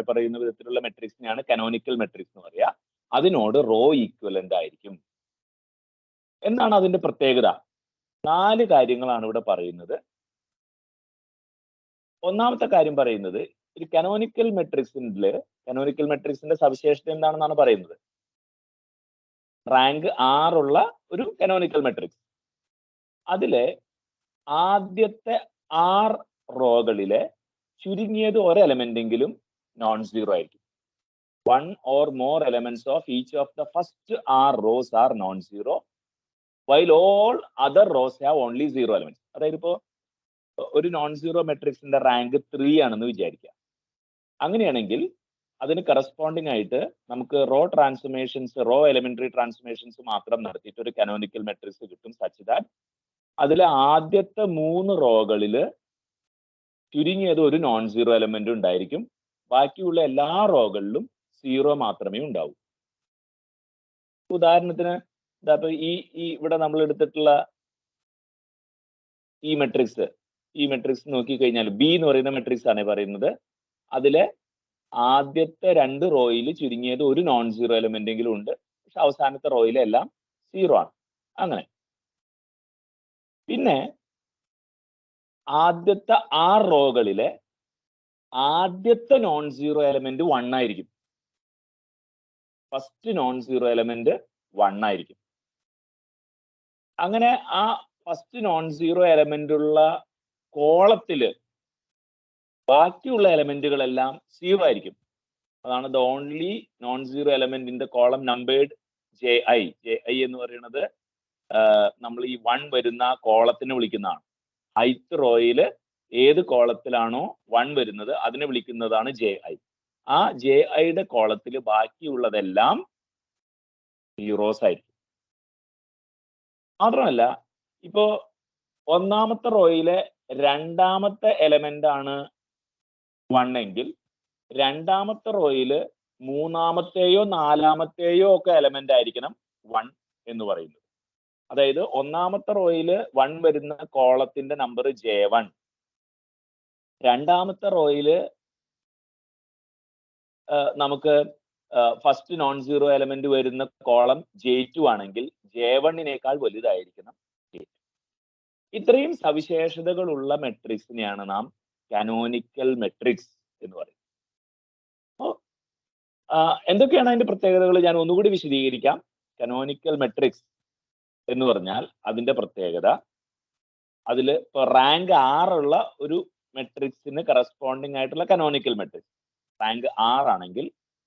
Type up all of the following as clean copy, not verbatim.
പറയുന്ന വിധത്തിലുള്ള മെട്രിക്സിനെയാണ് Canonical matrix എന്ന് പറയുക. അതിനോട് റോ ഈക്വലന്റ് ആയിരിക്കും. എന്താണ് അതിന്റെ പ്രത്യേകത? 4 കാര്യങ്ങളാണ് ഇവിടെ പറയുന്നത്. ഒന്നാമത്തെ കാര്യം പറയുന്നത്, ഒരു കനോനിക്കൽ മെട്രിക്സിന്റെ സവിശേഷത എന്താണെന്നാണ് പറയുന്നത്. റാങ്ക് 6 ഉള്ള ഒരു കനോനിക്കൽ മെട്രിക്സ്, അതിലെ ആദ്യത്തെ 6 റോകളിലെ ചുരുങ്ങിയത് ഒരു എലമെന്റെങ്കിലും നോൺ സീറോ ആയിരിക്കും. 1 or more elements of each of the first 6 rows are non-zero, while all other rows have only 0 elements. അതായത് ഇപ്പോ ഒരു നോൺ സീറോ മെട്രിക്സിന്റെ റാങ്ക് 3 ആണെന്ന് വിചാരിക്കുക. അങ്ങനെയാണെങ്കിൽ അതിന് കറസ്പോണ്ടിങ് ആയിട്ട് നമുക്ക് റോ എലിമെന്ററി ട്രാൻസ്ഫോർമേഷൻസ് മാത്രം നടത്തിയിട്ട് ഒരു കനോനിക്കൽ മെട്രിക്സ് കിട്ടും. സച്ച് ദാറ്റ് അതിലെ ആദ്യത്തെ 3 റോകളിൽ ചുരുങ്ങിയത് ഒരു നോൺ സീറോ എലമെന്റ് ഉണ്ടായിരിക്കും. ബാക്കിയുള്ള എല്ലാ റോകളിലും 0 മാത്രമേ ഉണ്ടാവൂ. ഉദാഹരണത്തിന് ഈ ഇവിടെ നമ്മൾ എടുത്തിട്ടുള്ള ഈ മെട്രിക്സ് നോക്കിക്കഴിഞ്ഞാൽ ബി എന്ന് പറയുന്ന മെട്രിക്സ് ആണ് പറയുന്നത്. അതിലെ ആദ്യത്തെ 2 റോയിൽ ചുരുങ്ങിയത് ഒരു നോൺ സീറോ എലമെന്റെങ്കിലും ഉണ്ട്. പക്ഷെ അവസാനത്തെ റോയിലെ എല്ലാം 0 ആണ്. അങ്ങനെ പിന്നെ ആദ്യത്തെ 6 റോകളിലെ ആദ്യത്തെ നോൺ സീറോ എലമെന്റ് 1 ആയിരിക്കും. ഫസ്റ്റ് നോൺ സീറോ എലമെന്റ് 1 ആയിരിക്കും. അങ്ങനെ ആ ഫസ്റ്റ് നോൺ സീറോ എലമെന്റ് ഉള്ള കോളത്തില് ബാക്കിയുള്ള എലമെന്റുകളെല്ലാം 0 ആയിരിക്കും. അതാണ് the only non zero element in the column numbered JI. JI എന്ന് പറയുന്നത് നമ്മൾ ഈ 1 വരുന്ന കോളത്തിനെ വിളിക്കുന്നതാണ്. ith റോയില് ഏത് കോളത്തിലാണോ 1 വരുന്നത് അതിനെ വിളിക്കുന്നതാണ് JI. ആ JIയുടെ കോളത്തിൽ ബാക്കിയുള്ളതെല്ലാം സീറോസ് ആയിരിക്കും. മാത്രമല്ല, ഇപ്പോ ഒന്നാമത്തെ റോയിലെ രണ്ടാമത്തെ എലമെന്റ് ആണ് 1 എങ്കിൽ രണ്ടാമത്തെ റോയില് മൂന്നാമത്തെയോ നാലാമത്തെയോ ഒക്കെ എലമെന്റ് ആയിരിക്കണം 1 എന്ന് പറയുന്നത്. അതായത് ഒന്നാമത്തെ റോയില് 1 വരുന്ന കോളത്തിന്റെ നമ്പർ J1, രണ്ടാമത്തെ റോയില് നമുക്ക് ഫസ്റ്റ് നോൺ സീറോ എലമെന്റ് വരുന്ന കോളം J2 ആണെങ്കിൽ J1-നേക്കാൾ വലുതായിരിക്കണം J2. ഇത്രയും സവിശേഷതകളുള്ള മെട്രിക്സിനെയാണ് നാം കാനോനിക്കൽ മെട്രിക്സ് എന്ന് പറയുന്നത്. എന്തൊക്കെയാണ് അതിന്റെ പ്രത്യേകതകൾ ഞാൻ ഒന്നുകൂടി വിശദീകരിക്കാം. കാനോനിക്കൽ മെട്രിക്സ് എന്ന് പറഞ്ഞാൽ അതിന്റെ പ്രത്യേകത, അതിൽ ഇപ്പൊ റാങ്ക് 6 ഉള്ള ഒരു മെട്രിക്സിന് കറസ്പോണ്ടിങ് ആയിട്ടുള്ള കാനോനിക്കൽ മെട്രിക്സ് റാങ്ക് 6 ആണെങ്കിൽ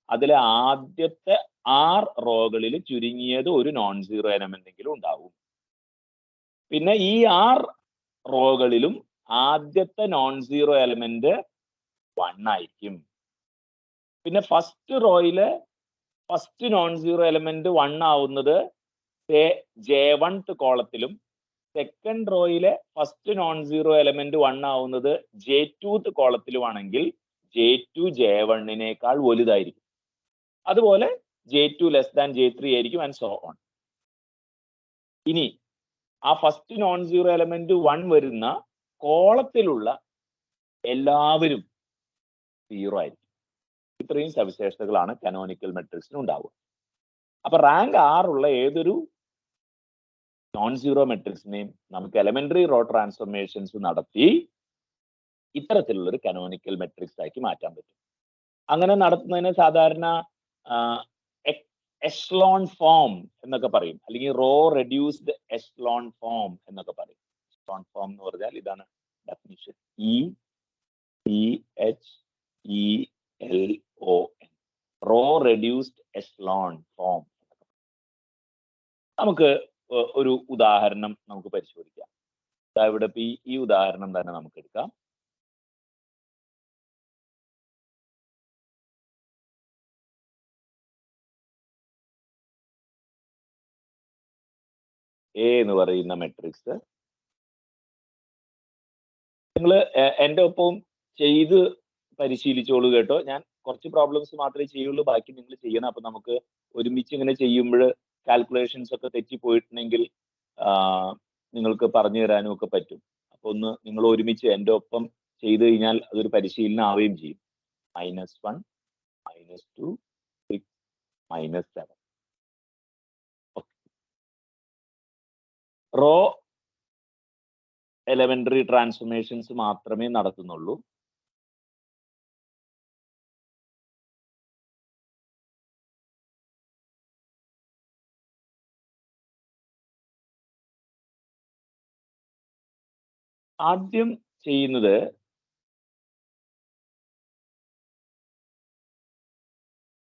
അതിലെ ആദ്യത്തെ 6 റോകളിൽ ചുരുങ്ങിയത് ഒരു നോൺ സീറോ എലമെന്റെങ്കിലും ഉണ്ടാവും. പിന്നെ ഈ 6 റോകളിലും ആദ്യത്തെ നോൺ സീറോ എലമെന്റ് 1 ആയിരിക്കും. പിന്നെ ഫസ്റ്റ് റോയിലെ ഫസ്റ്റ് നോൺ സീറോ എലമെന്റ് 1 ആവുന്നത് J1th കോളത്തിലും സെക്കൻഡ് റോയിലെ ഫസ്റ്റ് നോൺ സീറോ എലമെന്റ് 1 ആവുന്നത് J2th കോളത്തിലുമാണെങ്കിൽ J2 J1-നേക്കാൾ വലുതായിരിക്കും. അതുപോലെ J2 ലെസ് ദാൻ J3 ആയിരിക്കും ആൻഡ് സോ ഓൺ. ഇനി ആ ഫസ്റ്റ് നോൺ സീറോ എലമെന്റ് 1 വരുന്ന കോളത്തിലുള്ള എല്ലാവരും 0 ആയിരിക്കും. ഇത്രയും സവിശേഷതകളാണ് കാനോനിക്കൽ മെട്രിക്സിന് ഉണ്ടാവുക. അപ്പൊ റാങ്ക് 6 ഉള്ള ഏതൊരു നോൺ സീറോ മെട്രിക്സിനെയും നമുക്ക് എലമെന്ററി റോ ട്രാൻസ്ഫോർമേഷൻസ് നടത്തി ഇത്തരത്തിലുള്ള ഒരു കാനോനിക്കൽ മെട്രിക്സ് ആക്കി മാറ്റാൻ പറ്റും. അങ്ങനെ നടത്തുന്നതിന് സാധാരണ എഷ്ലോൺ ഫോം എന്നൊക്കെ പറയും, അല്ലെങ്കിൽ റോ റെഡ്യൂസ്ഡ് എഷ്ലോൺ ഫോം എന്നൊക്കെ പറയും. എഷ്ലോൺ ഫോം എന്ന് പറഞ്ഞാൽ ഇതാണ് definition: EHELON, row reduced echelon form. നമുക്ക് ഒരു ഉദാഹരണം നമുക്ക് പരിശോധിക്കാം. ഇവിടെ ഈ ഉദാഹരണം തന്നെ നമുക്ക് എടുക്കാം. എ എന്ന് പറയുന്ന മെട്രിക്സ് നിങ്ങൾ എൻ്റെ ഒപ്പം ചെയ്ത് പരിശീലിച്ചോളൂ കേട്ടോ. ഞാൻ കുറച്ച് പ്രോബ്ലംസ് മാത്രമേ ചെയ്യുള്ളൂ, ബാക്കി നിങ്ങൾ ചെയ്യണം. അപ്പൊ നമുക്ക് ഒരുമിച്ച് ഇങ്ങനെ ചെയ്യുമ്പോൾ കാൽക്കുലേഷൻസ് ഒക്കെ തെറ്റിപ്പോയിട്ടുണ്ടെങ്കിൽ നിങ്ങൾക്ക് പറഞ്ഞു തരാനും ഒക്കെ പറ്റും. അപ്പൊ നിങ്ങൾ ഒരുമിച്ച് എൻ്റെ ഒപ്പം ചെയ്ത് കഴിഞ്ഞാൽ അതൊരു പരിശീലനം ആവുകയും ചെയ്യും. -1 -2 6 -7. റോ എലമെന്ററി ട്രാൻസ്ഫോർമേഷൻസ് മാത്രമേ നടത്തുന്നുള്ളൂ. ആദ്യം ചെയ്യുന്നത്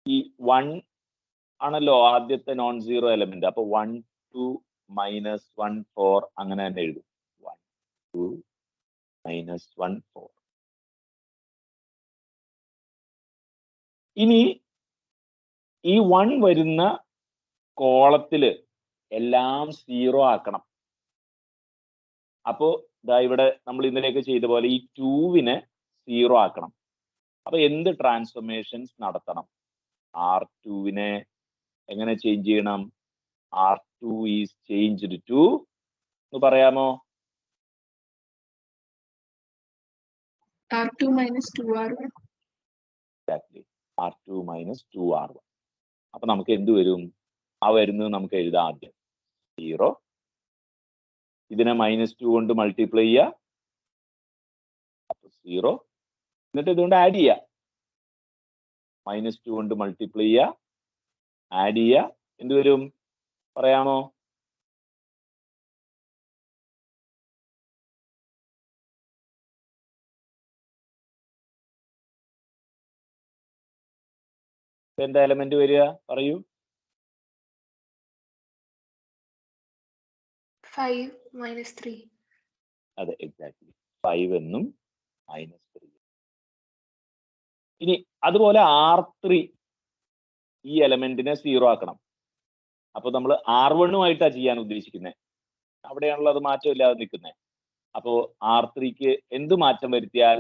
ഈ 1 ആണല്ലോ ആദ്യത്തെ നോൺ സീറോ എലമെന്റ്. അപ്പൊ 1 2 -1 4 അങ്ങനെ തന്നെ എഴുതും. 1 2 -1 4. ഇനി ഈ 1 വരുന്ന കോളത്തില് എല്ലാം 0 ആക്കണം. അപ്പോ ദാ ഇവിടെ നമ്മൾ ഇന്നലെയൊക്കെ ചെയ്ത പോലെ ഈ 2-വിനെ 0 ആക്കണം. അപ്പൊ എന്ത് ട്രാൻസ്ഫോർമേഷൻസ് നടത്തണം? R2-വിനെ എങ്ങനെ ചേഞ്ച് ചെയ്യണം? R2 ഈസ് ചേഞ്ച്ഡ് ടു എന്ന് പറയാമോ? R2 - 2R1. Exactly. R2 - 2R1. അപ്പൊ നമുക്ക് എന്ത് വരും? ആ വരുന്നത് നമുക്ക് എഴുതാം ആദ്യം 0. ഇതിനെ -2 കൊണ്ട് മൾട്ടിപ്ലൈ ചെയ്യുക. അപ്പൊ 0. എന്നിട്ട് ഇതുകൊണ്ട് ആഡ് ചെയ്യുക. -2 കൊണ്ട് മൾട്ടിപ്ലൈ ചെയ്യുക, ആഡ് ചെയ്യുക. എന്ത് വരും പറയാമോ? എന്താ എലമെന്റ് വരിക? പറയൂ. 5 - 3. അതെ, എക്സാക്ട്ലി 5 എന്നും -3. ഇനി അതുപോലെ R3 ഈ എലമെന്റിനെ 0 ആക്കണം. അപ്പൊ നമ്മൾ R1-ഉമായിട്ടാ ചെയ്യാൻ ഉദ്ദേശിക്കുന്നത്. അവിടെയാണല്ലോ അത് മാറ്റമില്ലാതെ നിൽക്കുന്നത്. അപ്പോ R3-ക്ക് എന്ത് മാറ്റം വരുത്തിയാൽ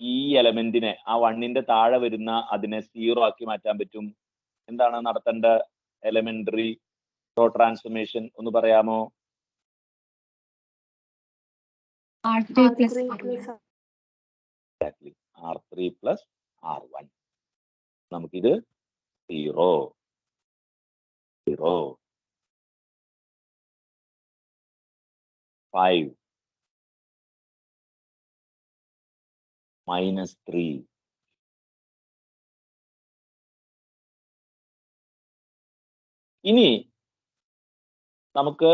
ഈ എലമെന്റിനെ ആ 1-ന്റെ താഴെ വരുന്ന അതിനെ 0 ആക്കി മാറ്റാൻ പറ്റും? എന്താണ് നടത്തേണ്ട എലമെന്ററി റോ ട്രാൻസ്ഫോർമേഷൻ ഒന്ന് പറയാമോ? R3 + Exactly. R3 + R1. നമുക്കിത് 0 0 5 -3 ഇനി നമുക്ക്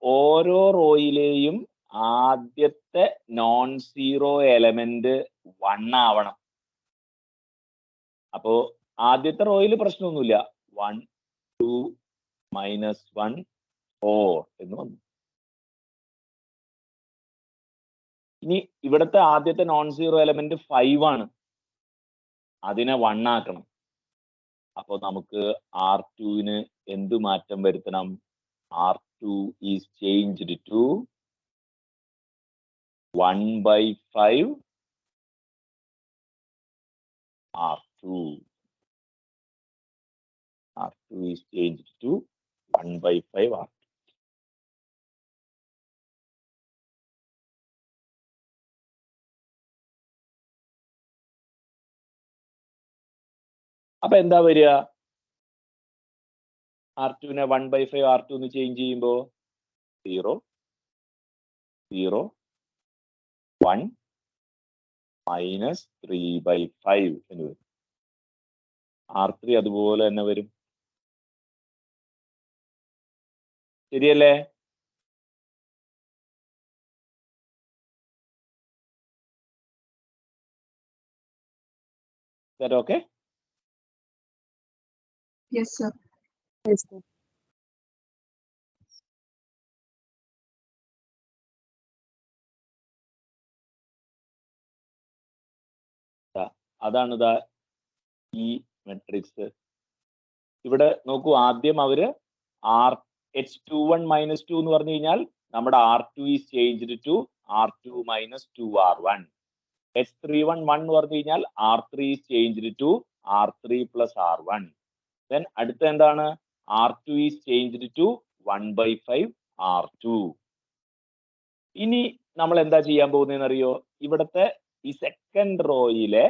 ഓരോ റോയിലെയും ആദ്യത്തെ നോൺ സീറോ എലമെന്റ് 1 ആവണം. അപ്പോ ആദ്യത്തെ റോയിൽ പ്രശ്നമൊന്നുമില്ല. 1 2 -1 4 എന്ന് വന്നു. ഇനി ഇവിടുത്തെ ആദ്യത്തെ നോൺ സീറോ എലമെന്റ് 5 ആണ്. അതിനെ 1 ആക്കണം. അപ്പൊ നമുക്ക് R2-ന് എന്ത് മാറ്റം വരുത്തണം? R2 is changed to 1/5 R2. R2 is changed to 1/5 R2. അപ്പൊ എന്താ വരിക? R2-നെ 1/5 R2 എന്ന് ചേഞ്ച് ചെയ്യുമ്പോ 0 0 1 -3/5 എന്ന് വരും. R3 അതുപോലെ തന്നെ വരും. ശരിയല്ലേ? Okay? Yes, sir. Yes, sir. അതാണ് ഇതാ ഈ മെട്രിക്സ്. ഇവിടെ നോക്കൂ, ആദ്യം അവര് H21 - 2 എന്ന് പറഞ്ഞു കഴിഞ്ഞാൽ നമ്മുടെ R2 is changed to R2 - 2R1. H31 എന്ന് പറഞ്ഞു കഴിഞ്ഞാൽ R3 is changed to R3 + R1. Then അടുത്ത എന്താണ്? R2 is changed to 1/5 R2. ഇനി നമ്മൾ എന്താ ചെയ്യാൻ പോകുന്നതെന്ന് അറിയോ? ഇവിടുത്തെ ഈ സെക്കൻഡ് റോയിലെ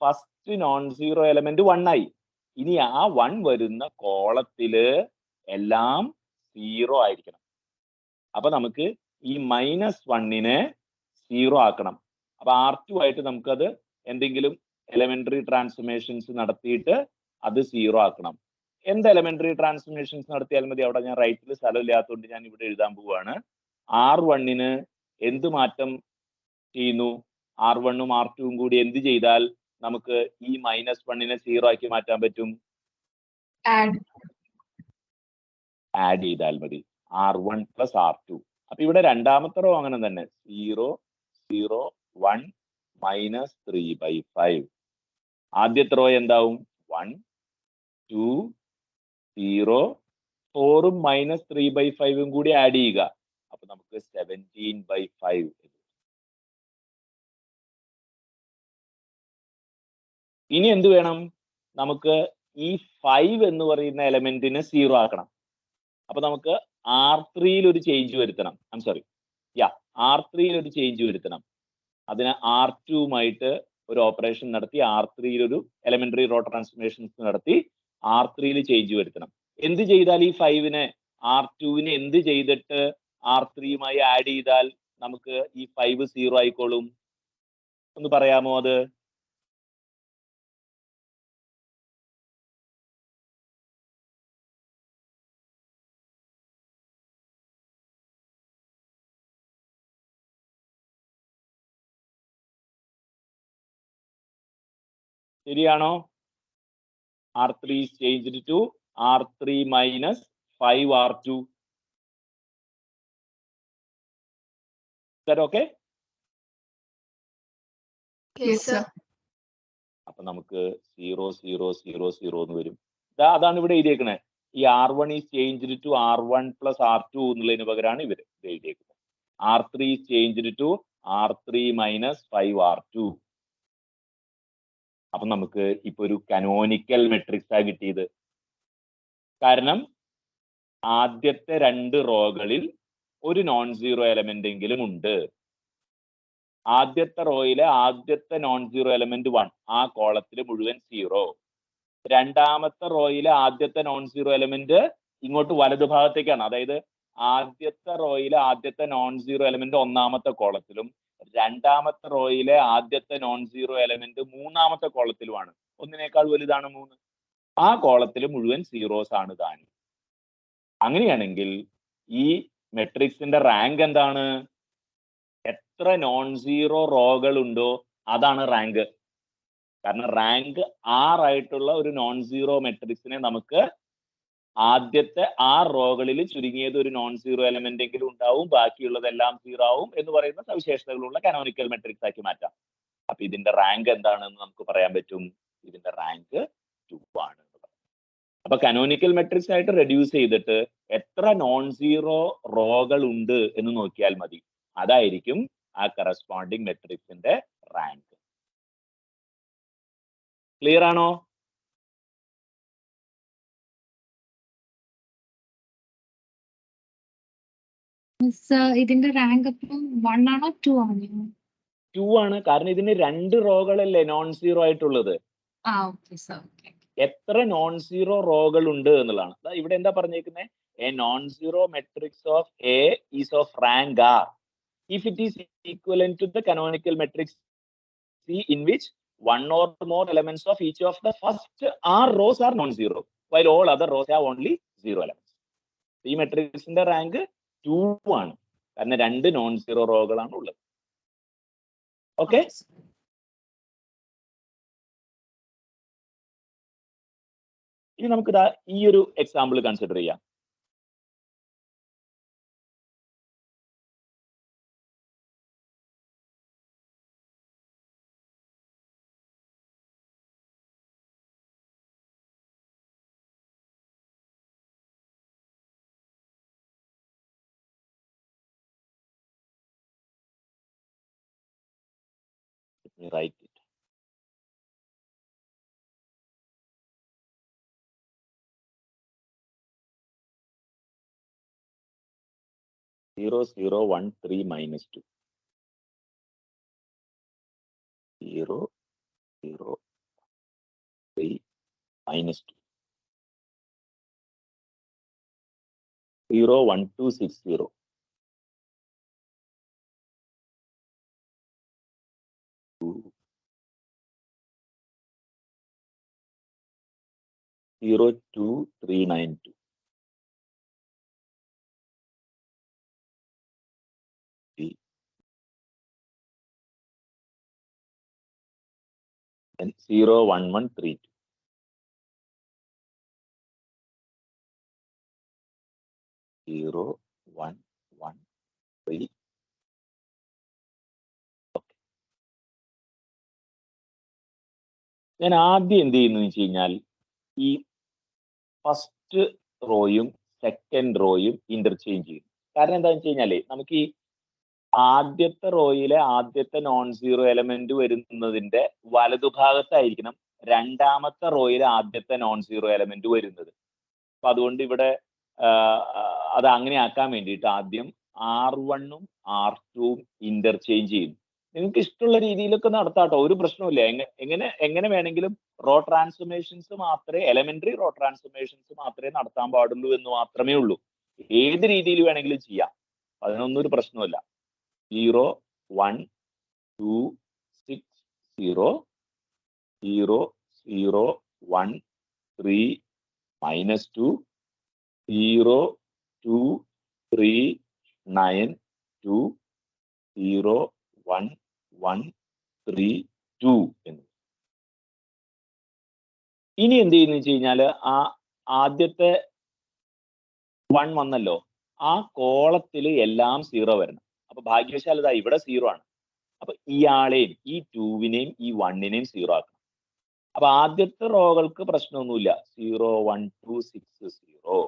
ഫസ്റ്റ് നോൺ സീറോ എലമെന്റ് 1 ആയി. ഇനി ആ 1 വരുന്ന കോളത്തില് എല്ലാം 0 ആയിരിക്കണം. അപ്പൊ നമുക്ക് ഈ -1നെ 0 ആക്കണം. അപ്പൊ R2 ആയിട്ട് നമുക്കത് എന്തെങ്കിലും എലമെന്ററി ട്രാൻസ്ഫോർമേഷൻസ് നടത്തിയിട്ട് അത് 0 ആക്കണം. എന്ത് എലമെന്ററി ട്രാൻസ്ഫോർമേഷൻസ് നടത്തിയാൽ മതി? അവിടെ ഞാൻ റൈറ്റിൽ സ്ഥലമില്ലാത്തതുകൊണ്ട് ഞാൻ ഇവിടെ എഴുതാൻ പോവാണ്. R1ന് എന്ത് മാറ്റം ചെയ്യുന്നു? R1ഉം R2ഉം കൂടി എന്ത് ചെയ്താൽ നമുക്ക് ഈ -1നെ 0 ആക്കി മാറ്റാൻ പറ്റും? ആഡ് ചെയ്താൽ മതി. R1 + R2. അപ്പൊ ഇവിടെ രണ്ടാമത്തെ റോ അങ്ങനെ തന്നെ 0 0 1 -3/5. ആദ്യത്തെ റോ എന്താവും? 1 2 0 4ഉം -3/5ഉം കൂടി ആഡ് ചെയ്യുക. അപ്പൊ നമുക്ക് 17/5. ഇനി എന്ത് വേണം? നമുക്ക് ഈ 5 എന്ന് പറയുന്ന എലമെന്റിനെ 0 ആക്കണം. അപ്പൊ നമുക്ക് R3യിൽ ഒരു ചേഞ്ച് വരുത്തണം. R3യിൽ ഒരു ചേഞ്ച് വരുത്തണം. അതിന് R2മായിട്ട് ഒരു ഓപ്പറേഷൻ നടത്തി R3യിൽ ഒരു എലമെന്ററി റോ ട്രാൻസ്ഫോർമേഷൻസ് നടത്തി R3യിൽ ചേഞ്ച് വരുത്തണം. എന്ത് ചെയ്താൽ ഈ 5നെ R2നെ എന്ത് ചെയ്തിട്ട് R3യുമായി ആഡ് ചെയ്താൽ നമുക്ക് ഈ 5 0 ആയിക്കോളും? ഒന്ന് പറയാമോ അത്? ശരിയാണോ? R3 is changed to R3 - 5R2. Is that okay? Yes, sir. അപ്പൊ നമുക്ക് 0 0 0 0 എന്ന് വരും. അതാണ് ഇവിടെ എഴുതിയേക്കണേ. ഈ R1 is changed to R1 + R2 എന്നുള്ളതിന് പകരമാണ് ഇവര് എഴുതിയേക്കുന്നത്. R3 is changed to R3 - 5R2. അപ്പൊ നമുക്ക് ഇപ്പൊ ഒരു കനോനിക്കൽ മെട്രിക്സ് ആ കിട്ടിയത്. കാരണം ആദ്യത്തെ 2 റോകളിൽ ഒരു നോൺ സീറോ എലമെന്റ് എങ്കിലും ഉണ്ട്. ആദ്യത്തെ റോയിലെ ആദ്യത്തെ നോൺ സീറോ എലമെന്റ് 1, ആ കോളത്തിൽ മുഴുവൻ 0. രണ്ടാമത്തെ റോയിലെ ആദ്യത്തെ നോൺ സീറോ എലമെന്റ് ഇങ്ങോട്ട് വലതു ഭാഗത്തേക്കാണ്. അതായത് ആദ്യത്തെ റോയിലെ ആദ്യത്തെ നോൺ സീറോ എലമെന്റ് 1ാമത്തെ കോളത്തിലും രണ്ടാമത്തെ റോയിലെ ആദ്യത്തെ നോൺ സീറോ എലമെന്റ് 3ാമത്തെ കോളത്തിലുമാണ്. ഒന്നിനേക്കാൾ വലുതാണ് 3. ആ കോളത്തിൽ മുഴുവൻ സീറോസ് ആണ് താനും. അങ്ങനെയാണെങ്കിൽ ഈ മെട്രിക്സിന്റെ റാങ്ക് എന്താണ്? എത്ര നോൺ സീറോ റോകൾ ഉണ്ടോ അതാണ് റാങ്ക്. കാരണം റാങ്ക് 6 ആയിട്ടുള്ള ഒരു നോൺ സീറോ മെട്രിക്സിനെ നമുക്ക് ആദ്യത്തെ 6 റോകളിൽ ചുരുങ്ങിയത് ഒരു നോൺ സീറോ എലമെന്റ് എങ്കിലും ഉണ്ടാവും, ബാക്കിയുള്ളതെല്ലാം 0 ആവും എന്ന് പറയുന്ന സവിശേഷതകളുള്ള കാനോനിക്കൽ മെട്രിക്സ് ആക്കി മാറ്റാം. അപ്പൊ ഇതിന്റെ റാങ്ക് എന്താണെന്ന് നമുക്ക് പറയാൻ പറ്റും. ഇതിന്റെ റാങ്ക് 2 ആണ്. അപ്പൊ കാനോനിക്കൽ മെട്രിക്സ് ആയിട്ട് റെഡ്യൂസ് ചെയ്തിട്ട് എത്ര നോൺ സീറോ റോകൾ ഉണ്ട് എന്ന് നോക്കിയാൽ മതി. അതായിരിക്കും ആ കറസ്പോണ്ടിങ് മെട്രിക്സിന്റെ റാങ്ക്. ക്ലിയർ ആണോ? ഇതിന്റെ റാങ്ക് അപ്പം 1 ആണോ 2 ആണോ? 2 ആണ്. കാരണം ഇതിന് 2 റോകളല്ലേ നോൺ സീറോ ആയിട്ടുള്ളത്. Okay sir. എത്ര നോൺ സീറോ റോകൾ ഉണ്ട് എന്നുള്ളതാണ്. ഇവിടെ എന്താ പറഞ്ഞേക്കുന്നത്? A non zero matrix of A is of rank R if it is equivalent to the canonical matrix C in which one or more elements of each of the first R rows are non-zero while all other rows have only 0 elements. ഈ മെട്രിക്സിന്റെ rank 2 ആണ്. കാരണം 2 non zero റോകളാണ് ഉള്ളത്. Okay, ഇനി നമുക്ക് ഈ ഒരു example consider ചെയ്യാം. Let me write it. Zero, 0, 1, 3, -2. 0, 0, -2. 0, 1, 2, 6, 0. 0, 2, 3, 9, 2. Then 0, 1, 1, 3, 2. 0, 1, 1, 3. Okay. ഞാൻ ആദ്യം എന്ത് ചെയ്യുന്നു വെച്ച് കഴിഞ്ഞാൽ ഈ ഫസ്റ്റ് റോയും സെക്കൻഡ് റോയും ഇന്റർചേഞ്ച് ചെയ്യും. കാരണം എന്താണെന്ന് വെച്ച് കഴിഞ്ഞാലേ നമുക്ക് ഈ ആദ്യത്തെ റോയിലെ ആദ്യത്തെ നോൺ സീറോ എലമെന്റ് വരുന്നതിന്റെ വലതുഭാഗത്തായിരിക്കണം രണ്ടാമത്തെ റോയിലെ ആദ്യത്തെ നോൺ സീറോ എലമെന്റ് വരുന്നത്. അപ്പൊ അതുകൊണ്ട് ഇവിടെ അത് അങ്ങനെ ആക്കാൻ വേണ്ടിയിട്ട് ആദ്യം R1ഉം R2ഉം ഇന്റർചേഞ്ച് ചെയ്യും. നിങ്ങൾക്ക് ഇഷ്ടമുള്ള രീതിയിലൊക്കെ നടത്താട്ടോ, ഒരു പ്രശ്നമില്ല. എങ്ങനെ വേണമെങ്കിലും റോ ട്രാൻസ്ഫോർമേഷൻസ് മാത്രമേ, എലമെന്ററി റോ ട്രാൻസ്ഫോർമേഷൻസ് മാത്രമേ നടത്താൻ പാടുള്ളൂ എന്ന് മാത്രമേ ഉള്ളൂ. ഏത് രീതിയിൽ വേണമെങ്കിലും ചെയ്യാം, അതിനൊന്നും ഒരു പ്രശ്നമില്ല. 0, 1, 2, 6, 0, 0, 0, 1, 3, -2, 0, 2, 3, 9, 2, 0, 1, 1, 3, 2 എന്ന്. ഇനി എന്ത് ചെയ്യുന്നു വെച്ച് കഴിഞ്ഞാല് ആ ആദ്യത്തെ 1 വന്നല്ലോ, ആ കോളത്തിൽ എല്ലാം 0 വരണം. അപ്പൊ ഭാഗ്യവശാൽ ഇതാ ഇവിടെ 0 ആണ്. അപ്പൊ ഇയാളെയും ഈ 2വിനെയും ഈ 1നെയും 0 ആക്കണം. അപ്പൊ ആദ്യത്തെ റോകൾക്ക് പ്രശ്നമൊന്നുമില്ല. 0, 1, 2, 6, 0,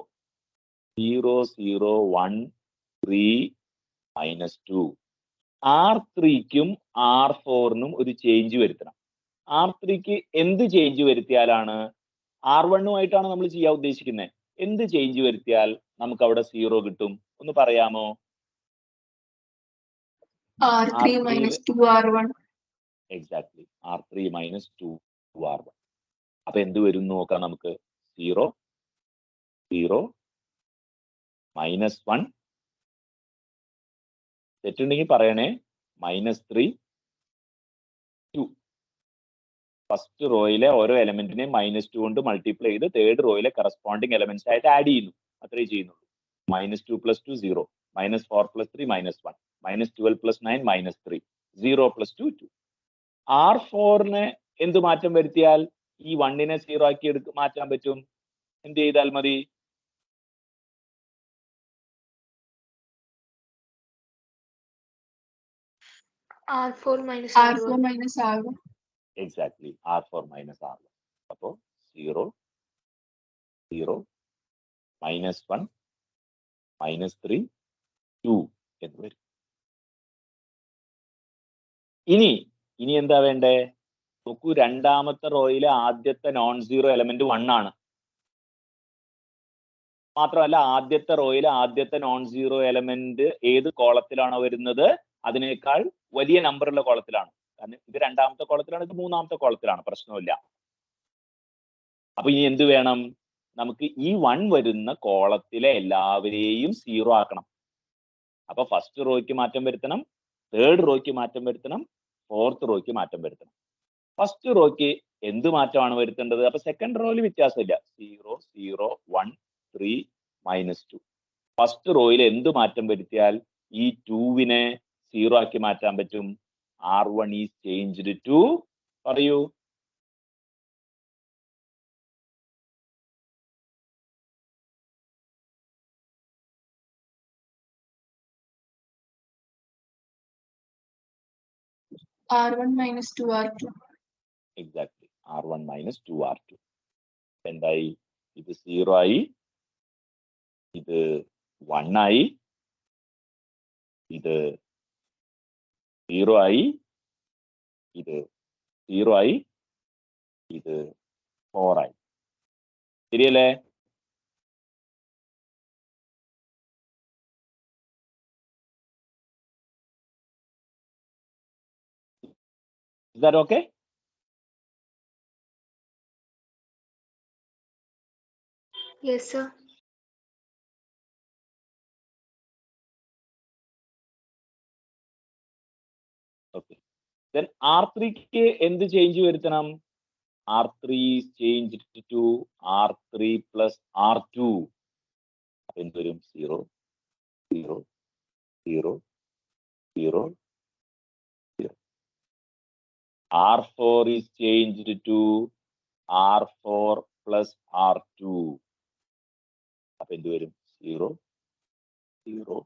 0, 0, 1, 3, -2. R3ക്കും R4നും ഒരു ചേഞ്ച് വരുത്തണം. R3ക്ക് എന്ത് ചേഞ്ച് വരുത്തിയാലാണ്, R1ഉമായിട്ടാണ് നമ്മൾ ചെയ്യാൻ ഉദ്ദേശിക്കുന്നത്, എന്ത് ചേഞ്ച് വരുത്തിയാൽ നമുക്ക് അവിടെ 0 കിട്ടും ഒന്ന് പറയാമോ? R3 minus 2R1. Exactly, R3 minus 2R1. അപ്പൊ എന്ത് വരും നോക്കാം നമുക്ക്. 0, 0, -1, തെറ്റുണ്ടെങ്കിൽ പറയണേ, -3, 2. ഫസ്റ്റ് റോയിലെ ഓരോ എലമെന്റിനെയും -2 കൊണ്ട് മൾട്ടിപ്ലൈ ചെയ്ത് തേർഡ് റോയിലെ കറസ്പോണ്ടിങ് എലമെന്റ്സ് ആയിട്ട് ആഡ് ചെയ്യുന്നു. അത്രേ ചെയ്യുന്നുള്ളൂ. -2 + 2 0, -4 + 3 -1, -12 + 9 -3, 0 + 2 2. R4നെ എന്ത് മാറ്റം വരുത്തിയാൽ ഈ 1നെ 0 ആക്കി മാറ്റാൻ പറ്റും? എന്ത് ചെയ്താൽ മതി? R4 minus R1. Exactly, R4 minus R1. അപ്പോ 0, 0, -1, -3, 2 എന്ന് വരും. ഇനി എന്താ വേണ്ടേ നോക്കൂ. രണ്ടാമത്തെ റോയിലെ ആദ്യത്തെ നോൺ സീറോ എലമെന്റ് 1 ആണ്. മാത്രമല്ല ആദ്യത്തെ റോയിലെ ആദ്യത്തെ നോൺ സീറോ എലമെന്റ് ഏത് കോളത്തിലാണോ വരുന്നത് അതിനേക്കാൾ വലിയ നമ്പറുള്ള കോളത്തിലാണ്. കാരണം ഇത് രണ്ടാമത്തെ കോളത്തിലാണ്, ഇത് മൂന്നാമത്തെ കോളത്തിലാണ്, പ്രശ്നമില്ല. അപ്പൊ ഇനി എന്ത് വേണം, നമുക്ക് ഈ 1 വരുന്ന കോളത്തിലെ എല്ലാവരെയും 0 ആക്കണം. അപ്പൊ ഫസ്റ്റ് റോയ്ക്ക് മാറ്റം വരുത്തണം, തേർഡ് റോയ്ക്ക് മാറ്റം വരുത്തണം, ഫോർത്ത് റോയ്ക്ക് മാറ്റം വരുത്തണം. ഫസ്റ്റ് റോയ്ക്ക് എന്ത് മാറ്റമാണ് വരുത്തേണ്ടത്? അപ്പൊ സെക്കൻഡ് റോയിൽ വ്യത്യാസമില്ല. 0, 0, 1, 3, -2. ഫസ്റ്റ് റോയിൽ എന്ത് മാറ്റം വരുത്തിയാൽ ഈ 2വിനെ 0 ആക്കി മാറ്റാൻ പറ്റും? R1 is changed to, പറയൂ. R1 minus 2R2. Exactly, R1 minus 2R2. എന്തായി? ഇത് 0 ആയി, ഇത് 1 ആയി, ഇത് 0 ആയി, ഇത് 0 ആയി, ഇത് 4 ആയി. ശരിയല്ലേ? Is that okay? Yes, sir. Okay. Then R3 ക്ക് എന്ത് ചേഞ്ച് വരുത്തണം? R3 is changed to R3 plus R2. അപ്പൊ എന്ത് വരും? 0, 0, 0, 0, 0. R4 is changed to R4 plus R2. അപ്പൊ എന്ത് വരും? 0, 0,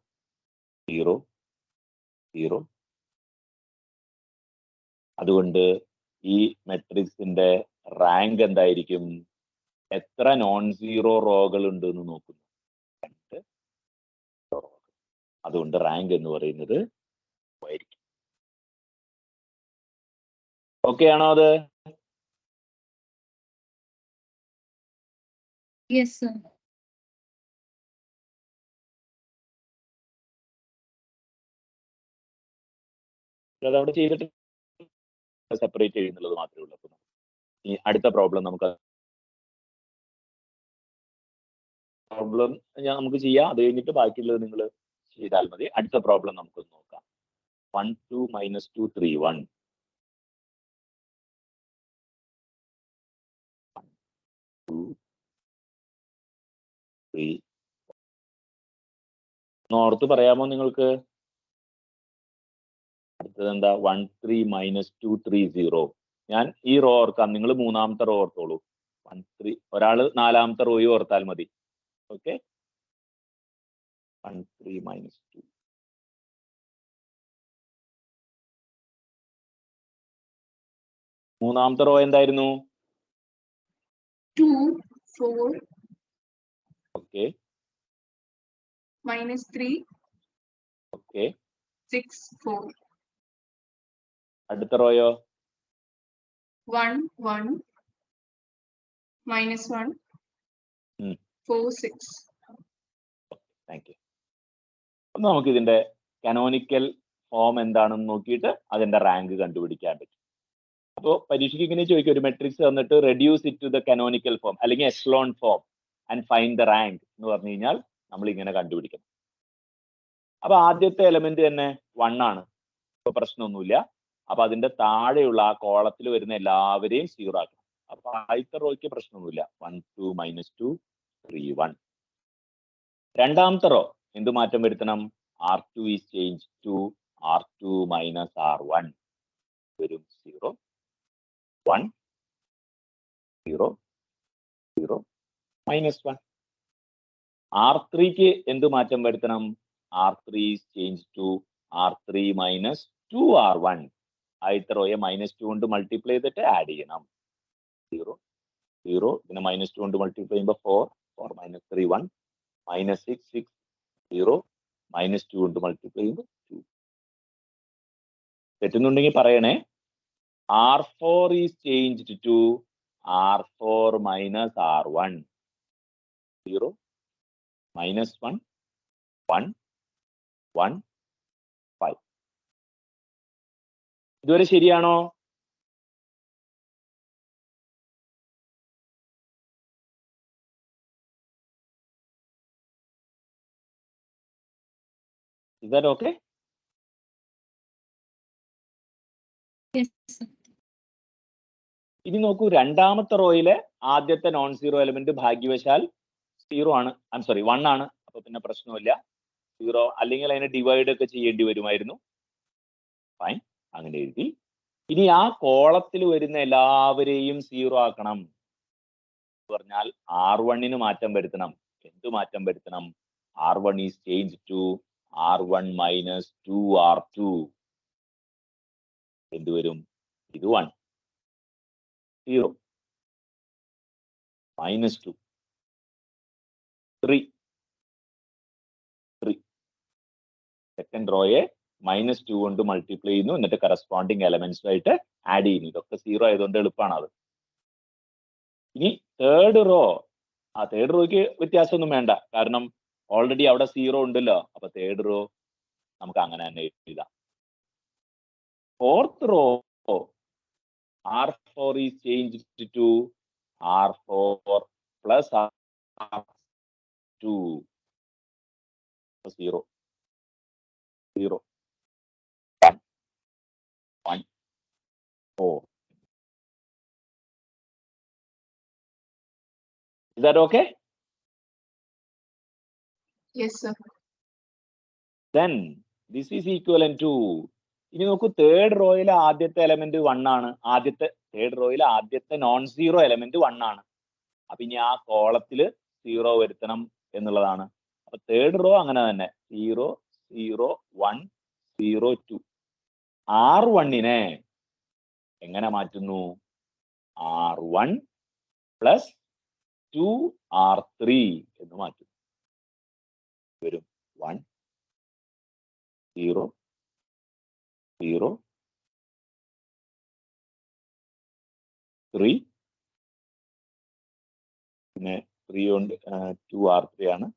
0, 0. അതുകൊണ്ട് ഈ മെട്രിക്സിന്റെ റാങ്ക് എന്തായിരിക്കും? എത്ര നോൺ സീറോ റോകൾ ഉണ്ട് എന്ന് നോക്കുന്നു. 2 റോ. അതുകൊണ്ട് റാങ്ക് എന്ന് പറയുന്നത് ആയിരിക്കും. ഓക്കെ ആണോ അത്? Yes, sir. അതവിടെ ചെയ്തിട്ട് സെപ്പറേറ്റ് ചെയ്യുന്നുള്ളത് മാത്രമേ ഉള്ളൂ. അപ്പൊ ഈ അടുത്ത പ്രോബ്ലം നമുക്ക് നമുക്ക് ചെയ്യാം. അത് കഴിഞ്ഞിട്ട് ബാക്കിയുള്ളത് നിങ്ങൾ ചെയ്താൽ മതി. അടുത്ത പ്രോബ്ലം നമുക്ക് നോക്കാം. 1 2 - 2 3 1. 2 3. ഓർത്ത് പറയാമോ നിങ്ങൾക്ക്? അടുത്തത് എന്താ? 1 3 - 2 3 0. ഞാൻ ഈ റോ ഓർക്കാം, നിങ്ങൾ മൂന്നാമത്തെ റോ ഓർത്തോളൂ. 1 3. ഒരാള് നാലാമത്തെ റോയും ഓർത്താൽ മതി. ഓക്കെ. 1 3 - 2. മൂന്നാമത്തെ റോ എന്തായിരുന്നു? 2 4 ഓക്കെ. -3 ഓക്കെ. 6 4. അടുത്ത റോയോ? 1 1 -1 4 6. Thank you. അപ്പൊ നമുക്ക് ഇതിന്റെ കനോണിക്കൽ ഫോം എന്താണെന്ന് നോക്കിയിട്ട് അതിന്റെ റാങ്ക് കണ്ടുപിടിക്കാൻ പറ്റും. അപ്പോൾ പരീക്ഷയ്ക്ക് ഇങ്ങനെ ചോദിക്കും, ഒരു മെട്രിക്സ് തന്നിട്ട് reduce it to the canonical form അല്ലെങ്കിൽ echelon form and find the rank എന്ന് പറഞ്ഞു കഴിഞ്ഞാൽ നമ്മൾ ഇങ്ങനെ കണ്ടുപിടിക്കണം. അപ്പൊ ആദ്യത്തെ എലമെന്റ് തന്നെ 1 ആണ്. ഇപ്പൊ പ്രശ്നമൊന്നുമില്ല. അപ്പൊ അതിന്റെ താഴെയുള്ള ആ കോളത്തിൽ വരുന്ന എല്ലാവരെയും 0 ആക്കണം. അപ്പൊ ആദ്യത്തെ റോയ്ക്ക് പ്രശ്നമൊന്നുമില്ല. 1 2 - 2 3 1. രണ്ടാമത്തെ റോ എന്ത് മാറ്റം വരുത്തണം? R2 is changed to R2 minus R1. വരും 0 1 0 0 -1. R3ക്ക് എന്ത് മാറ്റം വരുത്തണം? R3 is changed to R3 minus 2R1. ആദ്യത്തെ റോയെ -2 കൊണ്ട് മൾട്ടിപ്ലൈ ചെയ്തിട്ട് ആഡ് ചെയ്യണം. 0 0. പിന്നെ -2 കൊണ്ട് മൾട്ടിപ്ലൈ ചെയ്യുമ്പോൾ 4 4 - 3 1 -6 6 0 -2 കൊണ്ട് മൾട്ടിപ്ലൈ ചെയ്യുമ്പോൾ 2. തെറ്റുന്നുണ്ടെങ്കിൽ പറയണേ. R4 is changed to R4 minus R1. 0 -1 1 1 5. ഇതുവരെ ശരിയാണോ? Is that okay? Yes, sir. ഇനി നോക്കൂ, രണ്ടാമത്തെ റോയിലെ ആദ്യത്തെ നോൺ സീറോ എലമെന്റ് ഭാഗ്യവശാൽ 0 ആണ്. 1 ആണ്. അപ്പൊ പിന്നെ പ്രശ്നമില്ല. 0 അല്ലെങ്കിൽ അതിനെ ഡിവൈഡ് ഒക്കെ ചെയ്യേണ്ടി വരുമായിരുന്നു. ഫൈൻ, അങ്ങനെ എഴുതി. ഇനി ആ കോളത്തിൽ വരുന്ന എല്ലാവരെയും 0 ആക്കണം എന്ന് പറഞ്ഞാൽ R1 മാറ്റം വരുത്തണം. എന്ത് മാറ്റം വരുത്തണം? R1 is changed to R1 minus 2R2. എന്ത് വരും? ഇത് 1 0 -2 3 3. സെക്കൻഡ് റോയെ -2 കൊണ്ട് മൾട്ടിപ്ലൈ ചെയ്യുന്നു, എന്നിട്ട് കറസ്പോണ്ടിങ് എലമെന്റ്സ് ആയിട്ട് ആഡ് ചെയ്യുന്നു. ഇതൊക്കെ 0 ആയതുകൊണ്ട് എളുപ്പമാണ് അത്. ഇനി തേർഡ് റോ, ആ തേർഡ് റോയ്ക്ക് വ്യത്യാസമൊന്നും വേണ്ട, കാരണം ഓൾറെഡി അവിടെ 0 ഉണ്ടല്ലോ. അപ്പൊ തേർഡ് റോ നമുക്ക് അങ്ങനെ തന്നെ എഴുതാം. Fourth raw R4 is changed to R4 plus R2 0 0 1 1 4. Is that okay? Yes, sir. Then this is equivalent to, ഇനി നോക്കൂ, തേർഡ് റോയിലെ ആദ്യത്തെ എലമെന്റ് 1 ആണ്. തേർഡ് റോയിലെ ആദ്യത്തെ നോൺ സീറോ എലമെന്റ് 1 ആണ്. അപ്പൊ ഇനി ആ കോളത്തില് 0 വരുത്തണം എന്നുള്ളതാണ്. അപ്പൊ തേർഡ് റോ അങ്ങനെ തന്നെ 0 0 1 0 2. R1നെ എങ്ങനെ മാറ്റുന്നു? R1 പ്ലസ് 2R3 എന്ന് മാറ്റും. വരും 1 0 0 3, പിന്നെ 3 കൊണ്ട് 2R3 ആണ്,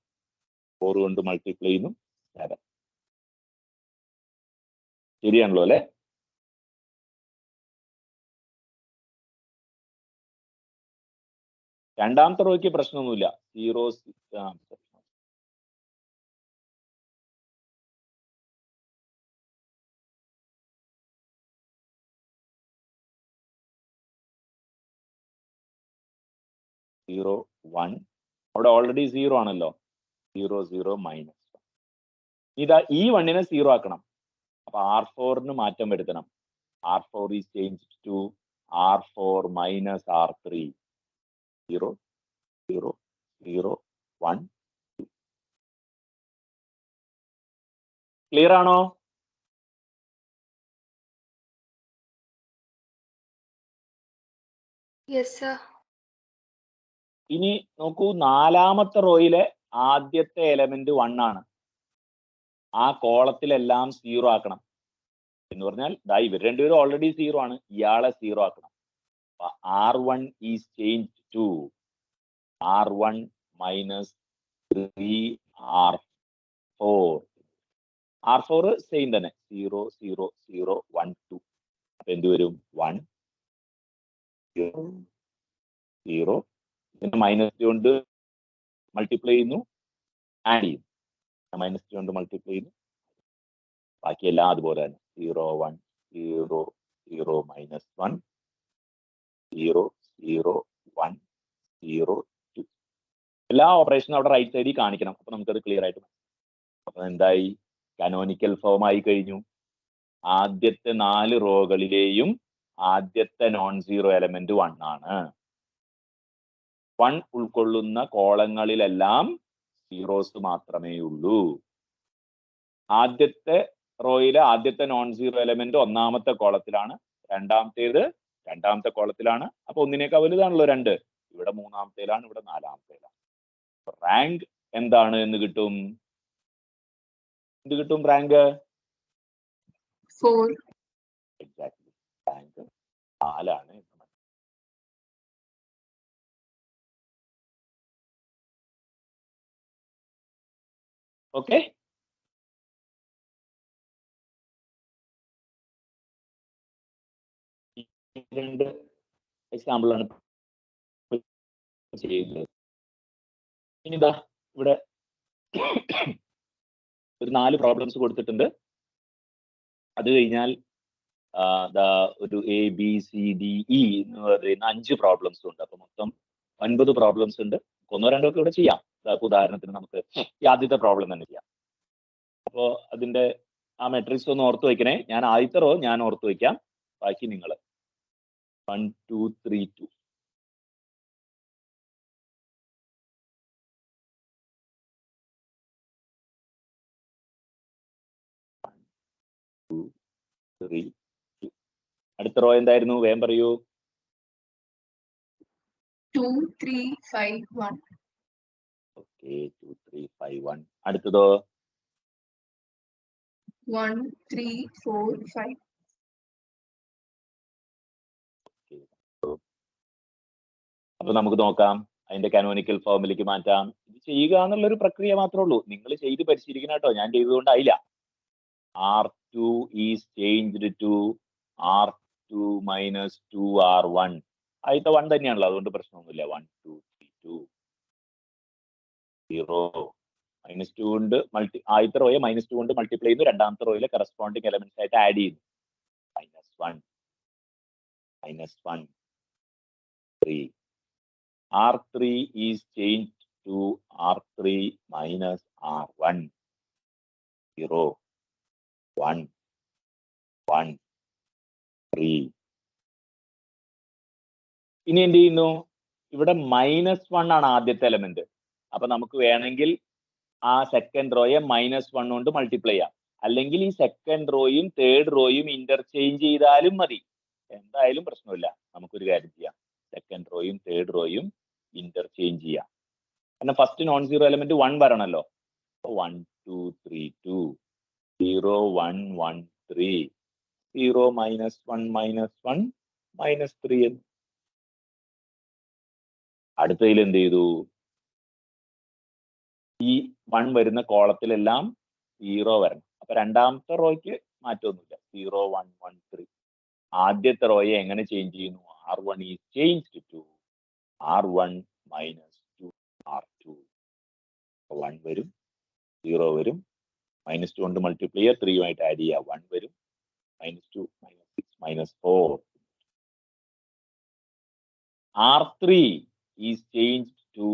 4 കൊണ്ട് മൾട്ടിപ്ലൈ ചെയ്യുന്നു 7. ശരിയാണല്ലോ അല്ലെ? രണ്ടാമത്തെ റോയ്ക്ക് പ്രശ്നമൊന്നുമില്ല. 0 0 1, അവിടെ ഓൾറെഡി 0 ആണല്ലോ. 0 0 -1. ഇതാ ഈ 1നെ 0 ആക്കണം. അപ്പൊ R4ന് മാറ്റം വരുത്തണം. R4 is changed to R4 minus R3. 0 0 0 1 2. Clear ആണോ? Yes, sir. ഇനി നോക്കൂ, നാലാമത്തെ റോയിലെ ആദ്യത്തെ എലമെന്റ് 1 ആണ്. ആ കോളത്തിലെല്ലാം 0 ആക്കണം. എന്ന് പറഞ്ഞാൽ ഇവർ രണ്ടുപേരും ഓൾറെഡി 0 ആണ്, ഇയാളെ 0 ആക്കണം. R1 is change to R1 minus 3R4. R4 same തന്നെ 0 0 0 1 2. അപ്പൊ എന്ത് വരും? 1 0 പിന്നെ -3 കൊണ്ട് മൾട്ടിപ്ലൈ ചെയ്യുന്നു, ആഡ് ചെയ്യുന്നു. -3 കൊണ്ട് മൾട്ടിപ്ലൈ ചെയ്യുന്നു, ബാക്കിയെല്ലാം അതുപോലെ തന്നെ 0 1 0 0 -1 0 0 1 0 2. എല്ലാ ഓപ്പറേഷനും അവിടെ റൈറ്റ് സൈഡിൽ കാണിക്കണം. അപ്പൊ നമുക്കത് ക്ലിയർ ആയിട്ട്. അപ്പൊ എന്തായി? കാനോനിക്കൽ ഫോം ആയി കഴിഞ്ഞു. ആദ്യത്തെ 4 റോകളിലെയും ആദ്യത്തെ നോൺ സീറോ എലമെന്റ് 1 ആണ്. 1 ഉൾക്കൊള്ളുന്ന കോളങ്ങളിലെല്ലാം സീറോസ് മാത്രമേ ഉള്ളൂ. ആദ്യത്തെ റോയിലെ ആദ്യത്തെ നോൺ സീറോ എലമെന്റ് ഒന്നാമത്തെ കോളത്തിലാണ്, രണ്ടാമത്തെ കോളത്തിലാണ്. അപ്പൊ ഒന്നിനേക്കാൾ വലുതാണല്ലോ 2. ഇവിടെ മൂന്നാമത്തേലാണ്, ഇവിടെ നാലാമത്തേലാണ്. റാങ്ക് എന്താണ് എന്ന് കിട്ടും? എന്ത് കിട്ടും റാങ്ക്? 4. എക്സാക്ട്ലി, റാങ്ക് 4 ആണ്. ഓക്കെ, രണ്ട് എക്സാമ്പിളാണ് ചെയ്യുന്നത്. ഇനിതാ ഇവിടെ ഒരു 4 പ്രോബ്ലംസ് കൊടുത്തിട്ടുണ്ട്. അത് കഴിഞ്ഞാൽ ഒരു ABCDE എന്ന് പറയുന്ന 5 പ്രോബ്ലംസ് ഉണ്ട്. അപ്പൊ മൊത്തം 9 പ്രോബ്ലംസ് ഉണ്ട്. ഒന്നോ രണ്ടോ ഒക്കെ ഇവിടെ ചെയ്യാം. ഉദാഹരണത്തിന് നമുക്ക് ഈ ആദ്യത്തെ പ്രോബ്ലം തന്നെ ചെയ്യാം. അപ്പോ അതിന്റെ ആ മെട്രിക്സ് ഒന്ന് ഓർത്ത് വയ്ക്കണേ. ഞാൻ ആദ്യത്തെ റോ ഞാൻ ഓർത്ത് വയ്ക്കാം, ബാക്കി നിങ്ങൾ 1 2 3 2. അടുത്ത റോ എന്തായിരുന്നു? വേഗം പറയൂ. 2 3 5 1. ഓക്കെ, 2 3 5 1. അടുത്തതോ? 1 3 4 5. അപ്പൊ നമുക്ക് നോക്കാം, അതിന്റെ കാനോനിക്കൽ ഫോമിലേക്ക് മാറ്റാം. ഇത് ചെയ്യുക എന്നുള്ളൊരു പ്രക്രിയ മാത്രമേ ഉള്ളൂ. നിങ്ങൾ ചെയ്ത് പരിശീലിക്കണം കേട്ടോ. ഞാൻ ചെയ്തതുകൊണ്ടായില്ല. R2 is changed to R2 minus 2R1. ആദ്യത്തെ 1 തന്നെയാണല്ലോ, അതുകൊണ്ട് പ്രശ്നമൊന്നുമില്ല. 1 2 3 2. 0. -2 കൊണ്ട് ആദ്യത്തെ റോയെ -2 കൊണ്ട് മൾട്ടിപ്ലൈ ചെയ്യുന്നു, രണ്ടാമത്തെ റോയിലെ കറസ്പോണ്ടിങ് എലമെന്റ്സ് ആയിട്ട് ആഡ് ചെയ്യുന്നു. -1 -1 3. R3 is changed to R3 minus R1. 0 1 1 3. ഇനി എന്ത് ചെയ്യുന്നു? ഇവിടെ -1 ആണ് ആദ്യത്തെ എലമെന്റ്. അപ്പൊ നമുക്ക് വേണമെങ്കിൽ ആ സെക്കൻഡ് റോയെ -1 കൊണ്ട് മൾട്ടിപ്ലൈ ചെയ്യാം, അല്ലെങ്കിൽ ഈ സെക്കൻഡ് റോയും തേർഡ് റോയും ഇന്റർചേഞ്ച് ചെയ്താലും മതി, എന്തായാലും പ്രശ്നമില്ല. നമുക്കൊരു കാര്യം ചെയ്യാം, സെക്കൻഡ് റോയും തേർഡ് റോയും ഇന്റർചേഞ്ച് ചെയ്യാം. കാരണം ഫസ്റ്റ് നോൺ സീറോ എലമെന്റ് 1 വരണല്ലോ. 1 2 3 2 0 1 1 3 0 -1 -1 -3 എന്ന്. അടുത്തതിൽ എന്ത് ചെയ്തു? ഈ 1 വരുന്ന കോളത്തിലെല്ലാം 0 വരണം. അപ്പൊ രണ്ടാമത്തെ റോയ്ക്ക് മാറ്റമൊന്നുമില്ല, 0 1 1 3. ആദ്യത്തെ റോയെ എങ്ങനെ ചേഞ്ച് ചെയ്യുന്നു? R1 is changed to R1 minus 2 R2. 1 വരും, 0 വരും, -2 കൊണ്ട് മൾട്ടിപ്ലൈ ചെയ്യുക, 3 ആയിട്ട് ആഡ് ചെയ്യുക, 1 വരും, -2 -6 -4. R3 is changed to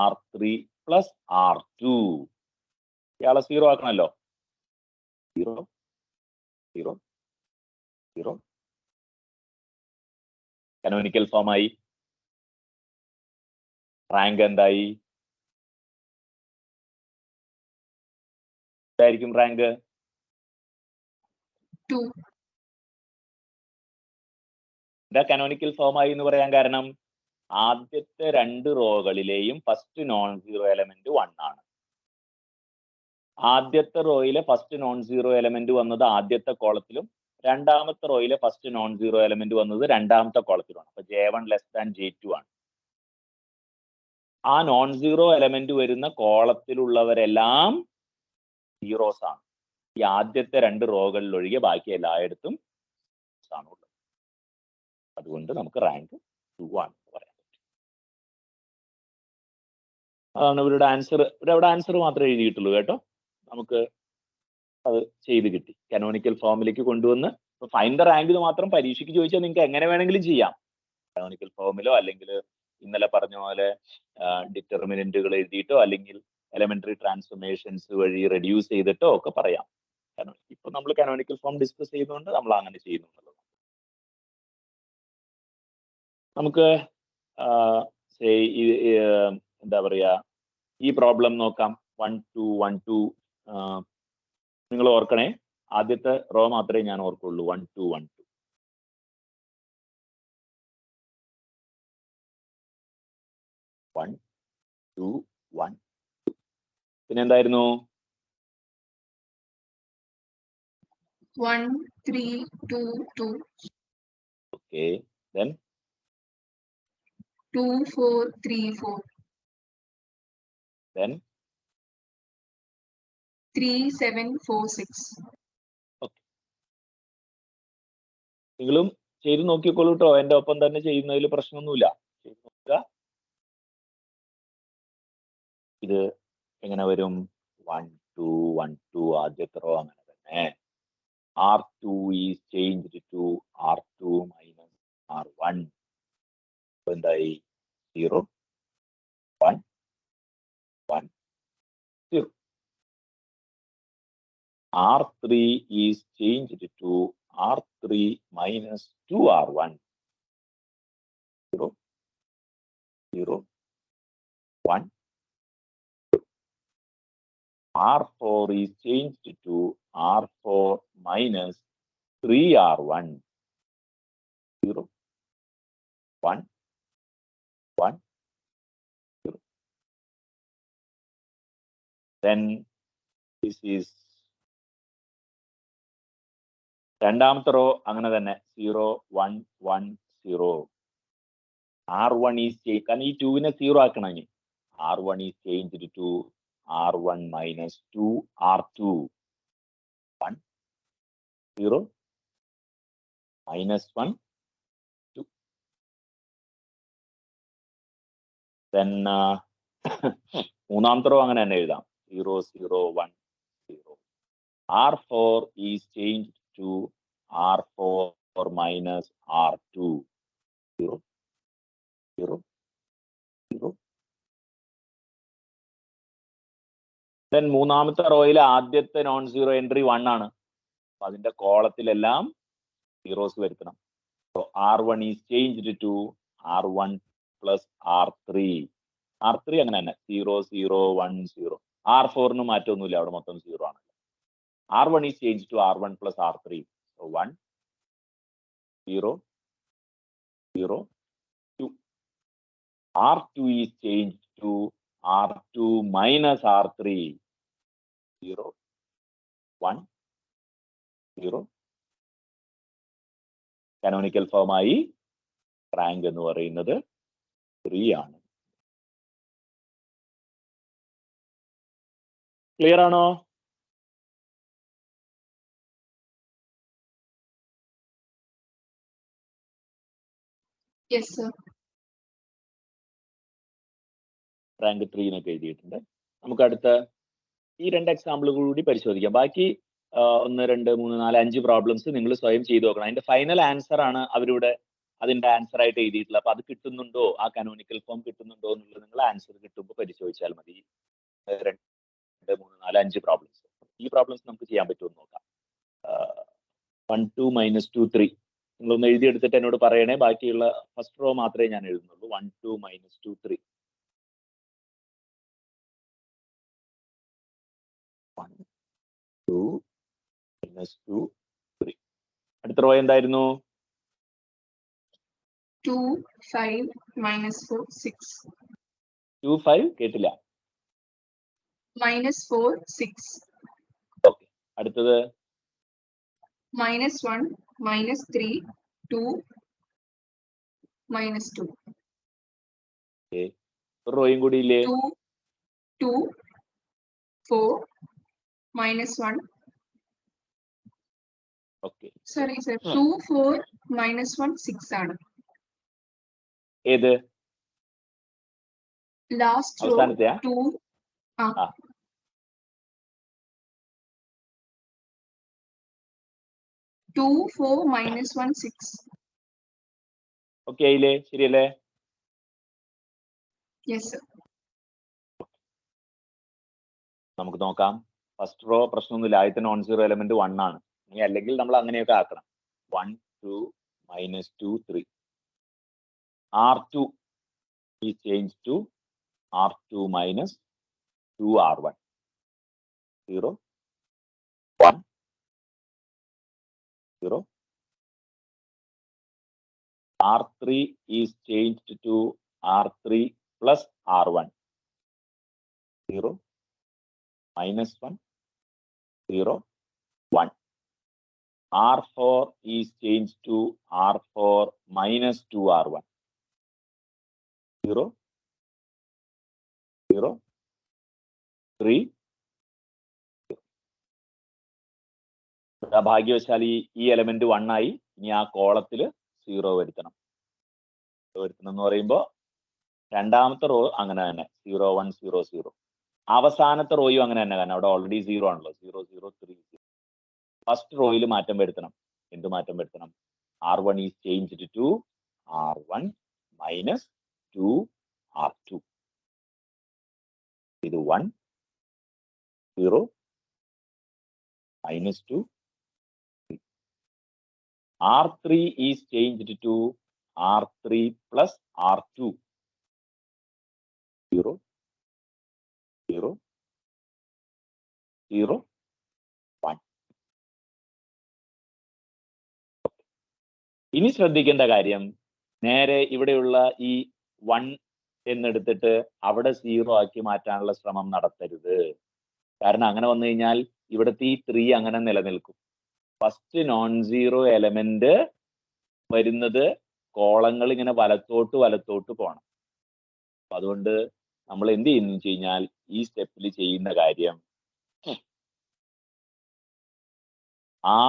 R3 plus R2. ഇയാളെ 0 ആക്കണമല്ലോ. 0 0 0. കാനോനിക്കൽ ഫോം ആയി. റാങ്ക് എന്തായി? എന്തായിരിക്കും റാങ്ക്? 2. എന്താ കാനോനിക്കൽ ഫോം ആയി എന്ന് പറയാൻ കാരണം? ആദ്യത്തെ 2 റോകളിലെയും ഫസ്റ്റ് നോൺ സീറോ എലമെന്റ് 1 ആണ്. ആദ്യത്തെ റോയിലെ ഫസ്റ്റ് നോൺ സീറോ എലമെന്റ് വന്നത് ആദ്യത്തെ കോളത്തിലും, രണ്ടാമത്തെ റോയിലെ ഫസ്റ്റ് നോൺ സീറോ എലമെന്റ് വന്നത് രണ്ടാമത്തെ കോളത്തിലുമാണ്. അപ്പൊ J1 ലെസ് ദാൻ J2 ആണ്. ആ നോൺ സീറോ എലമെന്റ് വരുന്ന കോളത്തിലുള്ളവരെല്ലാം സീറോസ് ആണ്. ഈ ആദ്യത്തെ 2 റോകളിൽ ഒഴികെ ബാക്കി എല്ലായിടത്തും ആണുള്ളത്. അതുകൊണ്ട് നമുക്ക് റാങ്ക് 2 ആണെന്ന് പറയാം. അതാണ് ഇവരുടെ ആൻസർ. ഇവിടെ ആൻസർ മാത്രമേ എഴുതിയിട്ടുള്ളൂ കേട്ടോ. നമുക്ക് അത് ചെയ്ത് കിട്ടി. കാനോനിക്കൽ ഫോമിലേക്ക് കൊണ്ടുവന്ന് ഫൈൻഡ് ദ റാങ്കിൽ മാത്രം പരീക്ഷയ്ക്ക് ചോദിച്ചാൽ നിങ്ങൾക്ക് എങ്ങനെ വേണമെങ്കിലും ചെയ്യാം. കാനോനിക്കൽ ഫോമിലോ അല്ലെങ്കിൽ ഇന്നലെ പറഞ്ഞ പോലെ ഡിറ്റർമിനന്റുകൾ എഴുതിയിട്ടോ അല്ലെങ്കിൽ എലമെന്ററി ട്രാൻസ്ഫോർമേഷൻസ് വഴി റെഡ്യൂസ് ചെയ്തിട്ടോ ഒക്കെ പറയാം. കാരണം ഇപ്പൊ നമ്മൾ കാനോനിക്കൽ ഫോം ഡിസ്കസ് ചെയ്യുന്നതുകൊണ്ട് നമ്മൾ അങ്ങനെ ചെയ്യുന്നുള്ളത്. നമുക്ക് എന്താ പറയാ, ഈ പ്രോബ്ലം നോക്കാം. 1 2 1 2. നിങ്ങൾ ഓർക്കണേ, ആദ്യത്തെ റോ മാത്രമേ ഞാൻ ഓർക്കുള്ളൂ. 1 2 1 2. 1 2 1 2. പിന്നെ എന്തായിരുന്നു? 1 3 2 2. ഓക്കെ. ദെൻ 2 4 3 4. ദെൻ 3 7 4 6. ഓക്കെ. നിങ്ങളും ചെയ്ത് നോക്കിക്കോളൂ കേട്ടോ. എന്റെ ഒപ്പം തന്നെ ചെയ്യുന്നതിൽ പ്രശ്നമൊന്നുമില്ല. ചെയ്ത് നോക്കുക. ഇത് എങ്ങനെ വരും? 1 2 1 2. ആദ്യത്തെ റോ അങ്ങനെ തന്നെ. R2 is changed to R2 minus R1. എന്തായി? 0 1 1 0. R3 is changed to R3 minus 2R1. 0 0 1. R4 is changed to R4 minus 3R1. 0 1 1 0. Then this is രണ്ടാമത്തെ റോ അങ്ങനെ തന്നെ. 0 1 1 0. R1 is changed, കാരണം ഈ 2-നെ 0 ആക്കണം. ഇനി R1 is changed to R1 minus 2 R2. 1 0 minus 1 2. Then മൂന്നാമത്തെ raw അങ്ങനെ തന്നെ എഴുതാം. 0 0 1 0. R4 is changed to R4 minus R2. 0 0 0. Then മൂന്നാമത്തെ റോയിലെ ആദ്യത്തെ നോൺ സീറോ എൻട്രി 1 ആണ്. അപ്പൊ അതിന്റെ കോളത്തിലെല്ലാം സീറോസ് വരുത്തണം. So R1 is changed to R1 plus R3. R3 അങ്ങനെ തന്നെ 0 0 1 0. R4 മാറ്റമൊന്നുമില്ല, അവിടെ മൊത്തം 0 ആണ്. R1 is changed to R1 plus R3. So 1 0 0 2. R2 is changed to R2 minus R3. 0 1 0. Canonical ഫോമായി rank എന്ന് പറയുന്നത് 3 ആണ്. ക്ലിയർ ആണോ? Yes, sir. റാങ്ക് 3 എന്നൊക്കെ എഴുതിയിട്ടുണ്ട്. നമുക്ക് അടുത്ത ഈ 2 എക്സാമ്പിളുകൾ കൂടി പരിശോധിക്കാം. ബാക്കി 1 2 3 4 5 പ്രോബ്ലംസ് നിങ്ങൾ സ്വയം ചെയ്തു നോക്കണം. അതിന്റെ ഫൈനൽ ആൻസർ ആണ് അവരിവിടെ അതിന്റെ ആൻസർ ആയിട്ട് എഴുതിയിട്ടുള്ളത്. അപ്പൊ അത് കിട്ടുന്നുണ്ടോ, ആ കാനോണിക്കൽ ഫോം കിട്ടുന്നുണ്ടോ എന്നുള്ളത് നിങ്ങൾ ആൻസർ കിട്ടുമ്പോൾ പരിശോധിച്ചാൽ മതി. 2 3 4 5 പ്രോബ്ലംസ്. ഈ പ്രോബ്ലംസ് നമുക്ക് ചെയ്യാൻ പറ്റുമെന്ന് നോക്കാം. 1 2 - 2 3 നിങ്ങളൊന്ന് എഴുതിയെടുത്തിട്ട് എന്നോട് പറയണേ. ബാക്കിയുള്ള ഫസ്റ്റ് റോ മാത്രമേ ഞാൻ എഴുതുന്നുള്ളൂ. 1 2 - 2 3. 1 2 - 2 3. അടുത്ത റോ എന്തായിരുന്നു? 2 5 -4 6. 2 5 കേട്ടില്ല. -4 6. ഓക്കെ. അടുത്തത് -1 -3 2 -2. ഒരു റോയും കൂടി ഇല്ലേ? 2 2 4 -1. ഓക്കെ. Sorry, sir. 2 4 -1 6 ആണ്. ഏത് ലാസ്റ്റ് റോ അവസാനത്തെയാ? 2 ആ. 2 4 -1 6. ഓക്കെ ആയില്ലേ? ശരിയല്ലേ? Yes, sir. നമുക്ക് നോക്കാം. ഫസ്റ്റ് റോ പ്രശ്നമൊന്നുമില്ല. ആദ്യത്തെ നോൺ സീറോ എലമെന്റ് 1 ആണ്. ഇനി അല്ലെങ്കിൽ നമ്മൾ അങ്ങനെയൊക്കെ ആക്കണം. 1 2 -2 3. R2 is changed to R2 minus 2 R1. 0 1 0. R3 is changed to R3 plus R1. 0 -1 0 1. R4 is changed to R4 minus 2 R1. 0 0 3. ഭാഗ്യവശാൽ ഈ എലമെന്റ് 1 ആയി. ഇനി ആ കോളത്തിൽ 0 വരുത്തണം. വരുത്തണം എന്ന് പറയുമ്പോൾ രണ്ടാമത്തെ റോ അങ്ങനെ തന്നെ 0 1 0 0. അവസാനത്തെ റോയും അങ്ങനെ തന്നെ, കാരണം അവിടെ ഓൾറെഡി 0 ആണല്ലോ. 0 0 3 0. ഫസ്റ്റ് റോയിൽ മാറ്റം വരുത്തണം. എന്ത് മാറ്റം വരുത്തണം? R1 is changed to R1 minus 2 R2. ഇത് 1 0 -2 3. R3 is changed to R3 plus R2. 0 0 0 1. ഇനി ശ്രദ്ധിക്കേണ്ട കാര്യം, നേരെ ഇവിടെയുള്ള ഈ 1 എന്നെടുത്തിട്ട് അവിടെ 0 ആക്കി മാറ്റാനുള്ള ശ്രമം നടത്തരുത്. കാരണം അങ്ങനെ വന്നു കഴിഞ്ഞാൽ ഇവിടുത്തെ ഈ 3 അങ്ങനെ നിലനിൽക്കും. ഫസ്റ്റ് നോൺ സീറോ എലമെന്റ് വരുന്നത് കോളങ്ങൾ ഇങ്ങനെ വലത്തോട്ട് പോകണം. അതുകൊണ്ട് നമ്മൾ എന്ത് ചെയ്യുന്നു വെച്ച് കഴിഞ്ഞാൽ ഈ സ്റ്റെപ്പിൽ ചെയ്യുന്ന കാര്യം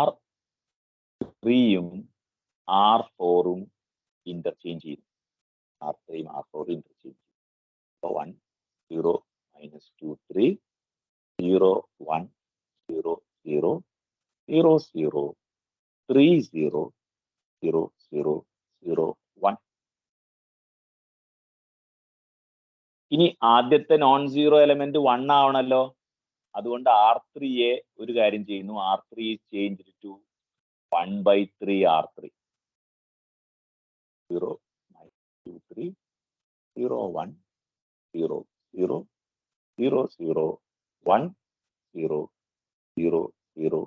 R3യും R4ഉം ഇന്റർചേഞ്ച് ചെയ്യുന്നു. R3യും R4ഉം ഇന്റർചേഞ്ച് ചെയ്യും. 1 0 minus 2 3 0 1 0 0 0 0 3 0 0 0 0 1. ഇനി ആദ്യത്തെ നോൺ സീറോ എലമെന്റ് 1 ആവണല്ലോ. അതുകൊണ്ട് R3യെ ഒരു കാര്യം ചെയ്യുന്നു, R3 is changed to 1/3 R3. 0 2 3 0 1 0 0 0 0 1 0 0 0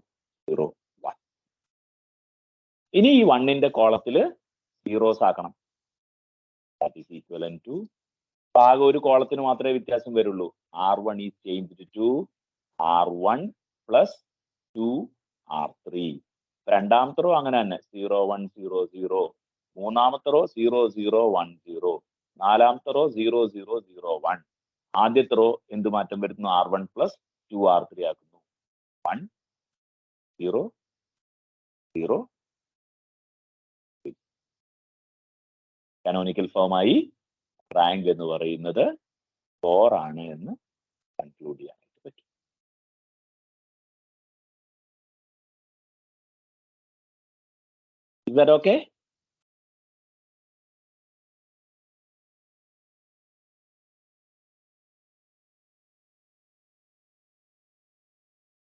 0 1. ഇനി ഈ 1ന്റെ കോളത്തില് സീറോസ് ആക്കണം. That is equivalent to, ആകെ ഒരു കോളത്തിന് മാത്രമേ വ്യത്യാസം വരുള്ളൂ. R1 is changed to R1 plus 2 R3. രണ്ടാമത്തെ റോ അങ്ങനെ തന്നെ 0 1 0 0. മൂന്നാമത്തെ റോ 0 0 1 0. നാലാമത്തെ റോ 0 0 0 1. ആദ്യത്തെ റോ എന്ത് മാറ്റം വരുന്നു? R1 plus 2 R3 ആക്കുന്നു. 1 0 0 3. കാനോനിക്കൽ ഫോമായി റാങ്ക് എന്ന് പറയുന്നത് 4 ആണ് എന്ന് കൺക്ലൂഡ് ചെയ്യാനായിട്ട് പറ്റും. Is that okay?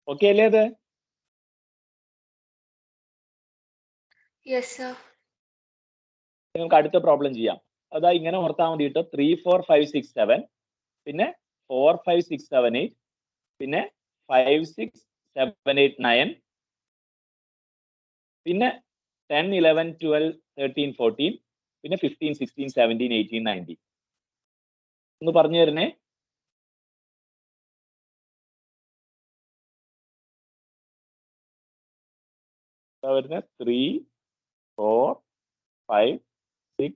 Okay അല്ലേ അത്? Yes, sir. നമുക്ക് അടുത്ത പ്രോബ്ലം ചെയ്യാം. അതാ ഇങ്ങനെ ഓർത്താൽ മതി കേട്ടോ. 3 4 5 6 7, പിന്നെ 4 5 6 7 8, പിന്നെ 5 6 7 8 9, പിന്നെ 10 11 12 13 14, പിന്നെ 15 16 17 18 19. ഒന്ന് പറഞ്ഞു തരണേ. വരുന്നത് 3 4 5 6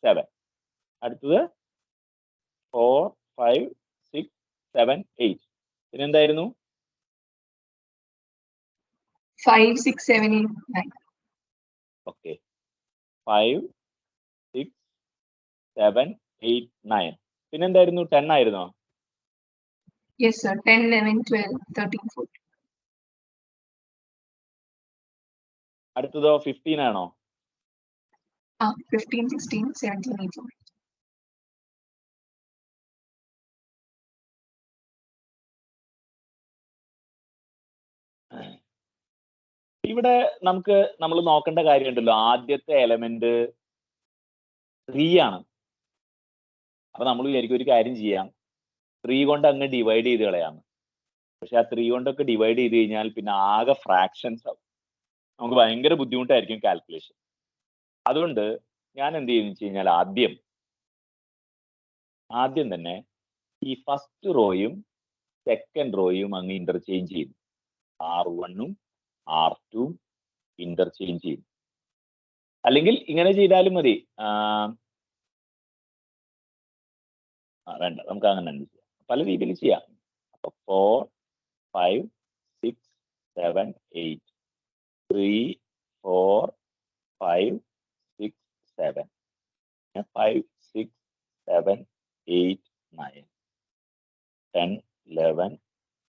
7. അടുത്തത് 4 5 6 7 8. പിന്നെന്തായിരുന്നു? 5 6 7 8 9. ഓക്കെ, 5 6 7 8 9. പിന്നെന്തായിരുന്നു? 10 ആയിരുന്നോ? Yes, sir. 10 11 12 13 14. അടുത്തതോ 15 ആണോ? 15 16 17 18. ഇവിടെ നമ്മൾ നോക്കേണ്ട കാര്യമുണ്ടല്ലോ. ആദ്യത്തെ എലമെന്റ് 3 ആണ്. അപ്പൊ നമ്മൾ വിചാരിക്കും ഒരു കാര്യം ചെയ്യാം, 3 കൊണ്ട് അങ്ങ് ഡിവൈഡ് ചെയ്ത് കളയാം. പക്ഷെ ആ 3 കൊണ്ടൊക്കെ ഡിവൈഡ് ചെയ്ത് കഴിഞ്ഞാൽ പിന്നെ ആകെ ഫ്രാക്ഷൻസ് ആവും. നമുക്ക് ഭയങ്കര ബുദ്ധിമുട്ടായിരിക്കും കാൽക്കുലേഷൻ. അതുകൊണ്ട് ഞാൻ എന്ത് ചെയ്യുന്നു വെച്ച് കഴിഞ്ഞാൽ ആദ്യം തന്നെ ഈ ഫസ്റ്റ് റോയും സെക്കൻഡ് റോയും അങ്ങ് ഇന്റർചേഞ്ച് ചെയ്യുന്നു. R1ഉം R2ഉം ഇന്റർചേഞ്ച് ചെയ്യുന്നു. അല്ലെങ്കിൽ ഇങ്ങനെ ചെയ്താലും മതി. വേണ്ട, നമുക്ക് അങ്ങനെ തന്നെ ചെയ്യാം. പല രീതിയിൽ ചെയ്യാം. അപ്പൊ 4 5 6 7 8, 3 4 5 6 7, 5 6 7 8 9, 10 11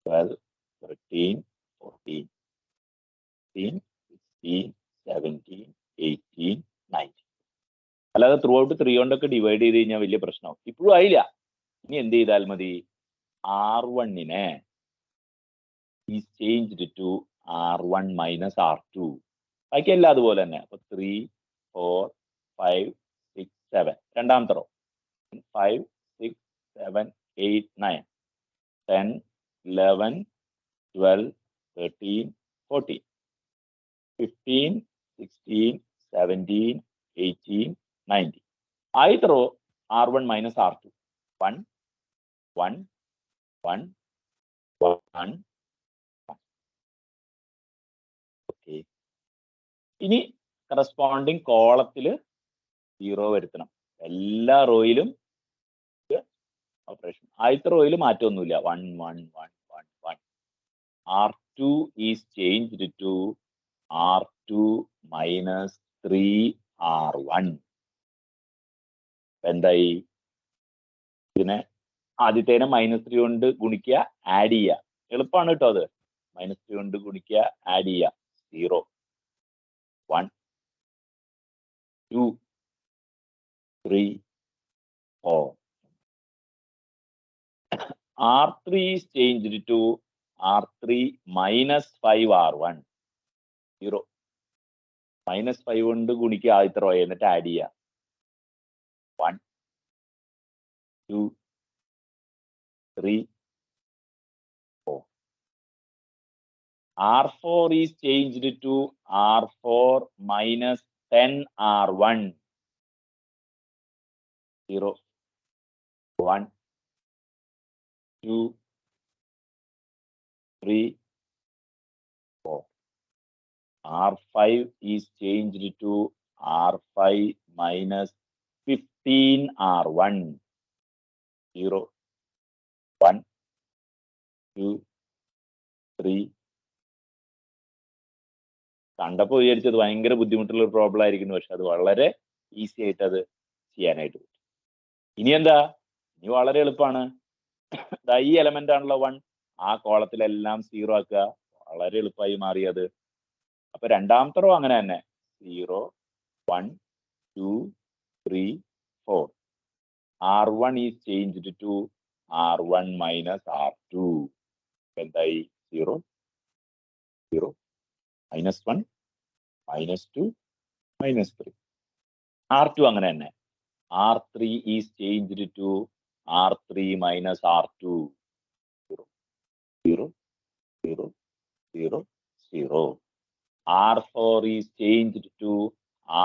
12 13 14, 15 16 17 18 19. അല്ലാതെ ത്രൂ ഔട്ട് 3 കൊണ്ടൊക്കെ ഡിവൈഡ് ചെയ്ത് കഴിഞ്ഞാൽ വലിയ പ്രശ്നമാവും. ഇപ്പോഴും ആയില്ല. ഇനി എന്ത് ചെയ്താൽ മതി? R1നെ is changed to R1 minus R2. ബാക്കിയെല്ലാം അതുപോലെ തന്നെ. അപ്പൊ 3 4 5 6 7. രണ്ടാമത്തെ റോ 5 6 7 8 9, 10 11 12 13 14, 15 16 17 18 19. ആദ്യത്തെ row R1 minus R2. 1 1 1 1. Okay, ഇനി കറസ്പോണ്ടിങ് കോളത്തിൽ 0 വരുത്തണം. എല്ലാ റോയിലും ഓപ്പറേഷൻ. ആദ്യത്തെ റോയിൽ മാറ്റമൊന്നുമില്ല. 1 1 1 1 1. R2 is changed to R2 minus 3 R1. എന്തായി? ഇതിനെ ആദ്യത്തേനെ -3 കൊണ്ട് ഗുണിക്കുക, ആഡ് ചെയ്യുക. എളുപ്പമാണ് കേട്ടോ അത്. -3 കൊണ്ട് ഗുണിക്കുക, ആഡ് ചെയ്യുക. 0 1 2 3 4. R3 is changed to R3 minus 5R1. 0 -5 കൊണ്ട് ഗുണിക്കുക ആദ്യത്തെ റോ, എന്നിട്ട് ആഡ് ചെയ്യുക. 1 2 3 4. R4 is changed to R4 minus 10R1. 0 1 2 3 4. R5 is changed to R5 minus 15R1. 0 1 2 3. കണ്ടപ്പോൾ വിചാരിച്ചത് ഭയങ്കര ബുദ്ധിമുട്ടുള്ള ഒരു പ്രോബ്ലം ആയിരിക്കുന്നു, പക്ഷെ അത് വളരെ ഈസി ആയിട്ട് അത് ചെയ്യാനായിട്ട് പറ്റും. ഇനി എന്താ? ഇനി വളരെ എളുപ്പമാണ്. ഈ എലമെന്റ് ആണല്ലോ 1, ആ കോളത്തിലെല്ലാം 0 ആക്കുക. വളരെ എളുപ്പമായി മാറിയത്. അപ്പൊ രണ്ടാമത്തെ റോ അങ്ങനെ തന്നെ 0 1 2 3 4. R1 is changed to R1 minus R2. എന്തായി? 0 0 -1 -2 -3. R2 അങ്ങനെ തന്നെ. R3 is changed to R3 minus R2. 0 0 0 0. R4 is changed to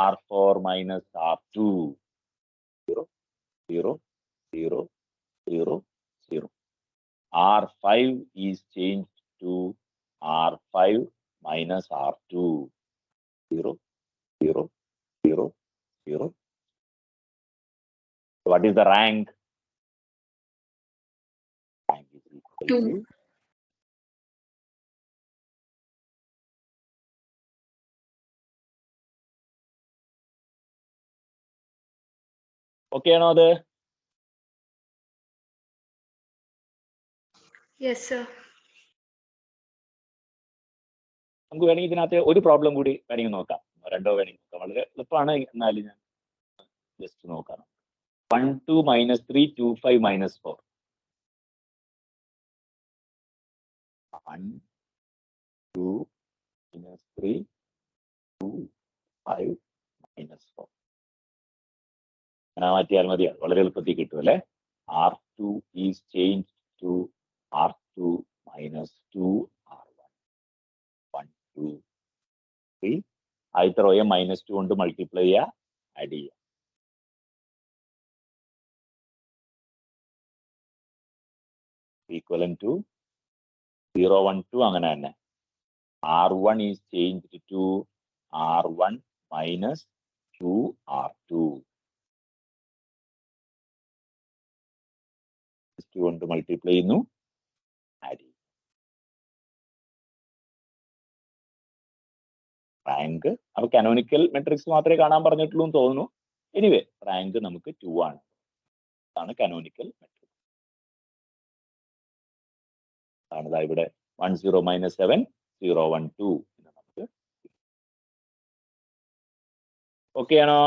R4 minus R2. 0 0 0 0 0. R5 is changed to R5 minus R2. 0 0 0 0. What is the rank? Rank is equal 2. to okay ആണോ അത്? Yes, sir. നമുക്ക് വേണമെങ്കിൽ ഇതിനകത്ത് ഒരു problem കൂടി വേണമെങ്കിൽ നോക്കാം, രണ്ടോ വേണമെങ്കിൽ നോക്കാം. വളരെ എളുപ്പമാണ്, എന്നാലും ഞാൻ ജസ്റ്റ് നോക്കാം. 1 2 -3 2 5 -4. 1 2 -3 2 5 -4. അങ്ങനെ മാറ്റിയാൽ മതിയാണ്, വളരെ എളുപ്പത്തിൽ കിട്ടും അല്ലേ? R2 is changed to R2 minus 2 R1. 1 2 3. ആദ്യത്തെ റോയെ -2 കൊണ്ട് മൾട്ടിപ്ലൈ ചെയ്യുക, ആഡ് ചെയ്യുക. ഈക്വലൻ ടു 0 1 2 അങ്ങനെ തന്നെ. R1 is changed to R1 minus 2 R2. 2 കൊണ്ട് മൾട്ടിപ്ലൈ ചെയ്യുന്നു, ആഡ് ചെയ്യും. റാങ്ക് അപ്പൊ കാനോനിക്കൽ മെട്രിക്സ് മാത്രമേ കാണാൻ പറഞ്ഞിട്ടുള്ളൂ എന്ന് തോന്നുന്നു. എനിവേ റാങ്ക് നമുക്ക് 2 ആണ്. അതാണ് കാനോനിക്കൽ മെട്രിക്സ്. ആണതാ ഇവിടെ 1 0 -7 0 1 2 എന്ന് നമുക്ക്. ഓക്കെ ആണോ?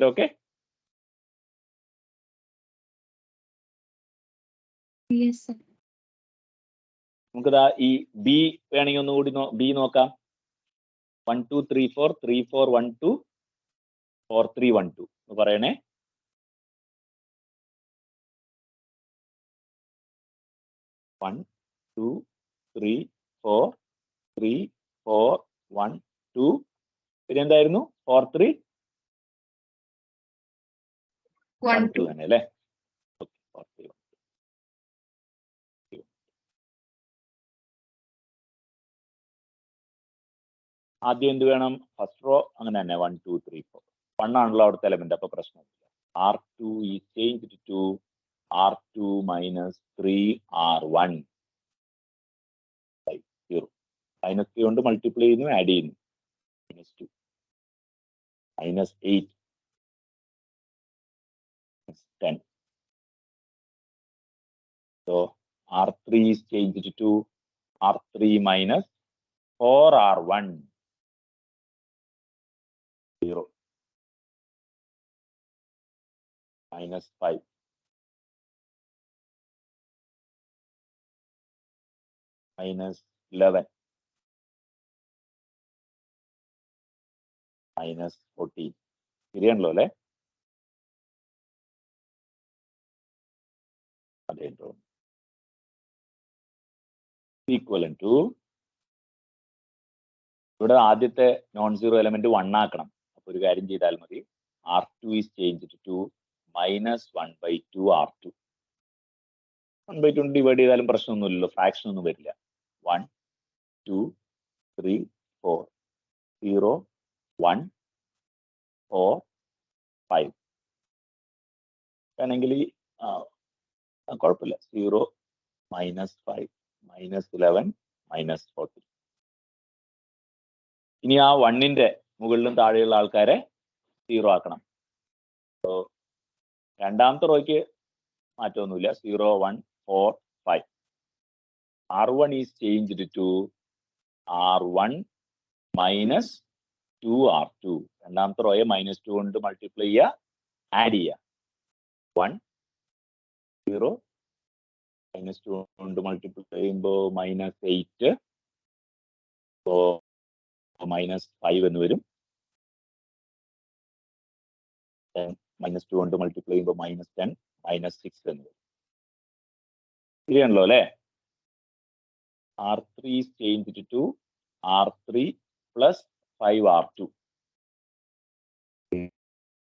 ഓക്കെ. Yes, sir. നമുക്കിതാ ഈ ബി വേണമെങ്കിൽ ഒന്നുകൂടി ബി നോക്കാം. 1 2 3 4 3 4 1 2 4 3 1 2 എന്ന് പറയണേ. One 2 3 4 3 4 1 2. പിന്നെ എന്തായിരുന്നു? 4 3 1 2 തന്നെ അല്ലേ? ആദ്യം എന്ത് വേണം? ഫസ്റ്റ് റോ അങ്ങനെ തന്നെ 1 2 3 4. 1 ആണല്ലോ അവിടുത്തെ എലമെന്റ്, അപ്പൊ പ്രശ്നമില്ല. R2 is changed to R2 minus 3 R1. 0. -3 കൊണ്ട് മൾട്ടിപ്ലൈ ചെയ്യുന്നു, ആഡ് ചെയ്യുന്നു. -2 -8 -10. So R3 is changed to R3 minus 4R1 0 -5 -11 -14. ശരിയാണല്ലോ അല്ലെ? അതെ. ഈക്വലൻ ടു ഇവിടെ ആദ്യത്തെ നോൺ സീറോ എലമെന്റ് 1 ആക്കണം. അപ്പൊ ഒരു കാര്യം ചെയ്താൽ മതി. R2 is changed to -1/2 R2. 1/2 divide ചെയ്താലും പ്രശ്നമൊന്നുമില്ലല്ലോ, ഫ്രാക്ഷൻ ഒന്നും വരില്ല. 1 2 3 4 0 1 4 5 വേണമെങ്കിൽ കുഴപ്പമില്ല. 0 -5 -11 -14. ഇനി ആ 1ന്റെ മുകളിലും താഴെയുള്ള ആൾക്കാരെ 0 ആക്കണം. സോ രണ്ടാമത്തെ റോയ്ക്ക് മാറ്റമൊന്നുമില്ല. 0 1 4 5. R1 is changed to R1 minus 2 R2. രണ്ടാമത്തെ റോയെ -2 കൊണ്ട് മൾട്ടിപ്ലൈ ചെയ്യുക, ആഡ് ചെയ്യുക. 1 0 -2 കൊണ്ട് മൾട്ടിപ്ലൈ ചെയ്യുമ്പോൾ -8, സോ -5 എന്ന് വരും. -2 കൊണ്ട് മൾട്ടിപ്ലൈ ചെയ്യുമ്പോൾ -10 -6 എന്ന് വരും. ശരിയാണല്ലോ അല്ലെ? R3 is changed to R3 plus 5 R2.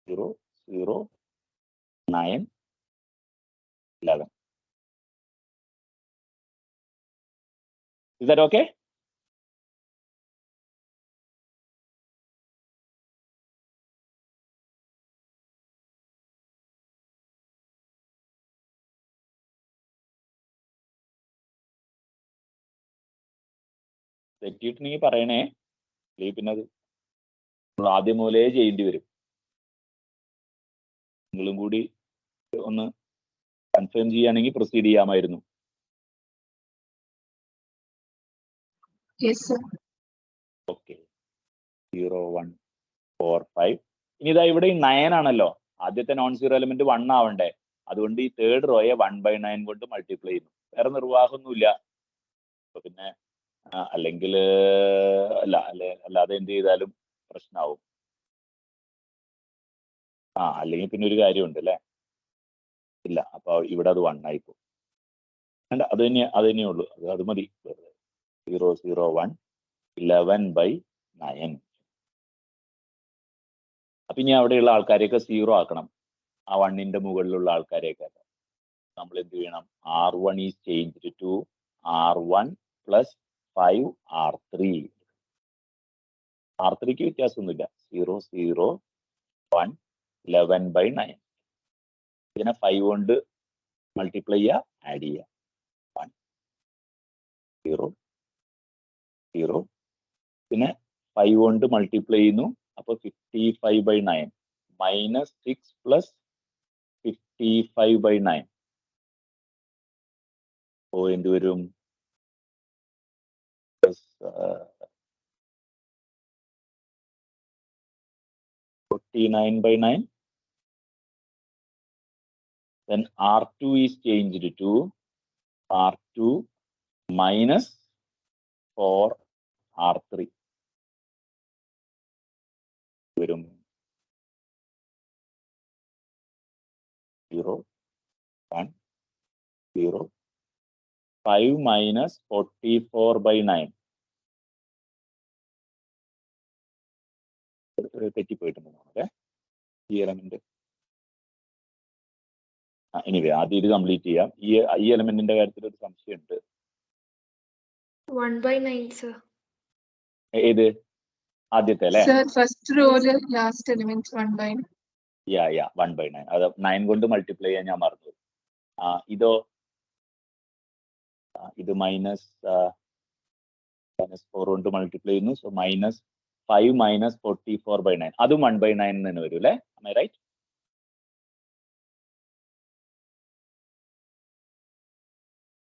0 0 9 11. Is that okay? തെറ്റിയിട്ടുണ്ടെങ്കിൽ പറയണേ. പിന്നെ അത് നമ്മൾ ആദ്യം മുതലേ ചെയ്യേണ്ടി വരും. നിങ്ങളും കൂടി ഒന്ന് കൺഫേം ചെയ്യുകയാണെങ്കിൽ പ്രൊസീഡ് ചെയ്യാമായിരുന്നു. Yes, sir. ഓക്കെ. 0 1 4 5. ഇനി ഇതാ ഇവിടെ 9 ആണല്ലോ. ആദ്യത്തെ നോൺ സീറോ എലമെന്റ് 1 ആവണ്ടേ. അതുകൊണ്ട് ഈ തേർഡ് റോയെ 1/9 കൊണ്ട് മൾട്ടിപ്ലൈ ചെയ്യുന്നു. വേറെ നിർവാഹമൊന്നുമില്ല. അപ്പൊ പിന്നെ അല്ലെങ്കിൽ അല്ലാതെ എന്ത് ചെയ്താലും പ്രശ്നമാവും. അല്ലെങ്കിൽ പിന്നെ ഒരു കാര്യമുണ്ട് അല്ലേ? ഇല്ല. അപ്പൊ ഇവിടെ അത് 1 ആയിപ്പോ. അത് തന്നെയേ ഉള്ളൂ. അത് മതി. 0 0 1 11/9. അപ്പൊ ഇനി അവിടെയുള്ള ആൾക്കാരെയൊക്കെ 0 ആക്കണം. ആ 1ന്റെ മുകളിലുള്ള ആൾക്കാരെയൊക്കെ നമ്മൾ എന്ത് ചെയ്യണം? R1 is changed to R1 plus 5 R3. R3ക്ക് വ്യത്യാസമൊന്നുമില്ല. 0 0 1 11/9. ഇതിനെ 5 കൊണ്ട് മൾട്ടിപ്ലൈ ചെയ്യുക, ആഡ് ചെയ്യുക. 1 0 0. പിന്നെ 5 കൊണ്ട് മൾട്ടിപ്ലൈ ചെയ്യുന്നു. അപ്പൊ 55/9 -6 plus 55/9. ഓ എന്ത് വരും? 49/9. Then R2 is changed to R2 minus 4 R3. വരും 0 1 0 5 minus 44/9. തെറ്റിപ്പോയിട്ടുണ്ട് ഈ എലമെന്റ്. എനിവേ ആദ്യം ഇത് കംപ്ലീറ്റ് ചെയ്യാം. ഈ എലമെന്റിന്റെ കാര്യത്തിൽ ഒരു സംശയമുണ്ട്. 1/9, sir. ഏത് ആദ്യത്തെ അല്ലേ? Sir, first row last element 1/9. 1/9. അത് 9 കൊണ്ട് മൾട്ടിപ്ലൈ ചെയ്യാൻ ഞാൻ മറന്നു. ഇതോ ഇത് -5 -4 കൊണ്ട് മൾട്ടിപ്ലൈ ചെയ്യുന്നു. സോ -5 - 44/9 അതും 1/9 തന്നെ വരും അല്ലേ? റൈറ്റ്?